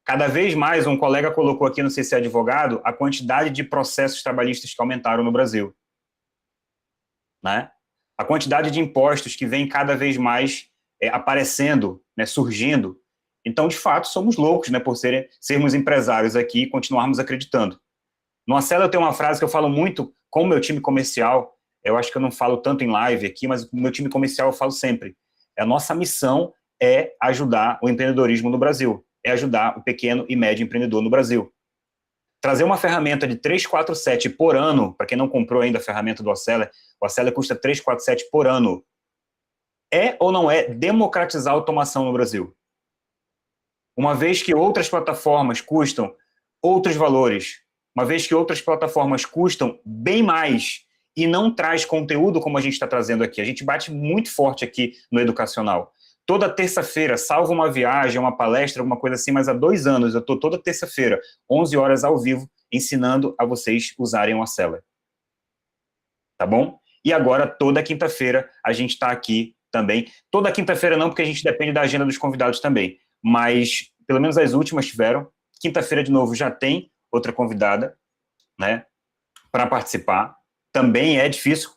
Cada vez mais, um colega colocou aqui, não sei se é advogado, a quantidade de processos trabalhistas que aumentaram no Brasil. Né? A quantidade de impostos que vem cada vez mais aparecendo, né, surgindo. Então, de fato, somos loucos, né, por sermos empresários aqui e continuarmos acreditando. No Acela eu tenho uma frase que eu falo muito com o meu time comercial, eu acho que eu não falo tanto em live aqui, mas o meu time comercial eu falo sempre. A nossa missão é ajudar o empreendedorismo no Brasil, é ajudar o pequeno e médio empreendedor no Brasil. Trazer uma ferramenta de 347 por ano, para quem não comprou ainda a ferramenta do Acela, o Acela custa 347 por ano. É ou não é democratizar a automação no Brasil? Uma vez que outras plataformas custam outros valores, uma vez que outras plataformas custam bem mais e não traz conteúdo como a gente está trazendo aqui. A gente bate muito forte aqui no educacional. Toda terça-feira, salvo uma viagem, uma palestra, alguma coisa assim, mas há 2 anos eu estou toda terça-feira, 11 horas ao vivo, ensinando a vocês usarem o Acela. Tá bom? E agora, toda quinta-feira, a gente está aqui também. Toda quinta-feira não, porque a gente depende da agenda dos convidados também. Mas, pelo menos as últimas tiveram. Quinta-feira, de novo, já tem outra convidada, né, para participar. Também é difícil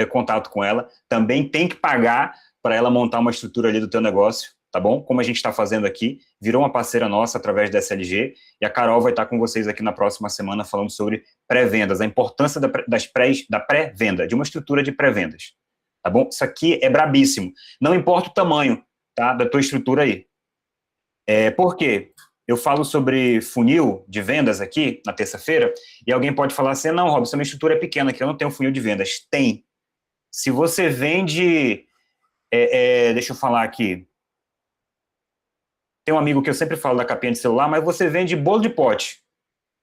contato com ela. Também tem que pagar para ela montar uma estrutura ali do teu negócio, tá bom? Como a gente está fazendo aqui, virou uma parceira nossa através da SLG, e a Carol vai estar com vocês aqui na próxima semana falando sobre pré-vendas, a importância da pré-venda, de uma estrutura de pré-vendas, tá bom? Isso aqui é brabíssimo. Não importa o tamanho, tá, da tua estrutura aí. Por quê? Eu falo sobre funil de vendas aqui, na terça-feira, e alguém pode falar assim, não, Robson, minha estrutura é pequena aqui, eu não tenho funil de vendas. Tem. Se você vende... deixa eu falar aqui. Tem um amigo que eu sempre falo da capinha de celular, mas você vende bolo de pote.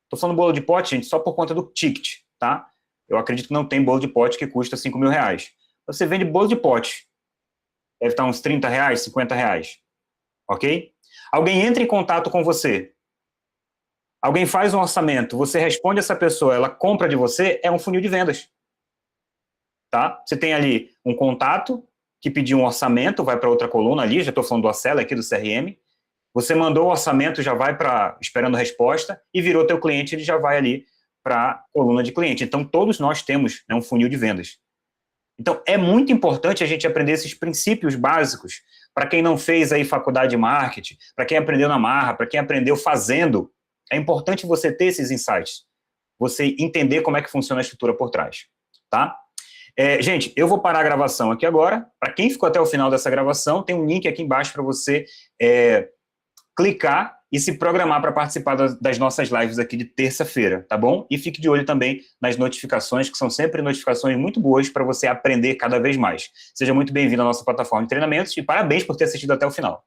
Estou falando bolo de pote, gente, só por conta do ticket, tá? Eu acredito que não tem bolo de pote que custa R$5.000. Você vende bolo de pote. Deve estar uns R$30, R$50. Ok? Alguém entra em contato com você. Alguém faz um orçamento, você responde essa pessoa, ela compra de você, é um funil de vendas. Tá? Você tem ali um contato que pediu um orçamento, vai para outra coluna ali, já estou falando do Acela aqui, do CRM, você mandou o orçamento, já vai para esperando resposta, e virou teu cliente, ele já vai ali para a coluna de cliente. Então, todos nós temos, né, um funil de vendas. Então, é muito importante a gente aprender esses princípios básicos, para quem não fez aí faculdade de marketing, para quem aprendeu na marra, para quem aprendeu fazendo, é importante você ter esses insights, você entender como é que funciona a estrutura por trás, tá? Gente, eu vou parar a gravação aqui agora. Para quem ficou até o final dessa gravação, tem um link aqui embaixo para você clicar e se programar para participar das nossas lives aqui de terça-feira, tá bom? E fique de olho também nas notificações, que são sempre notificações muito boas para você aprender cada vez mais. Seja muito bem-vindo à nossa plataforma de treinamentos e parabéns por ter assistido até o final.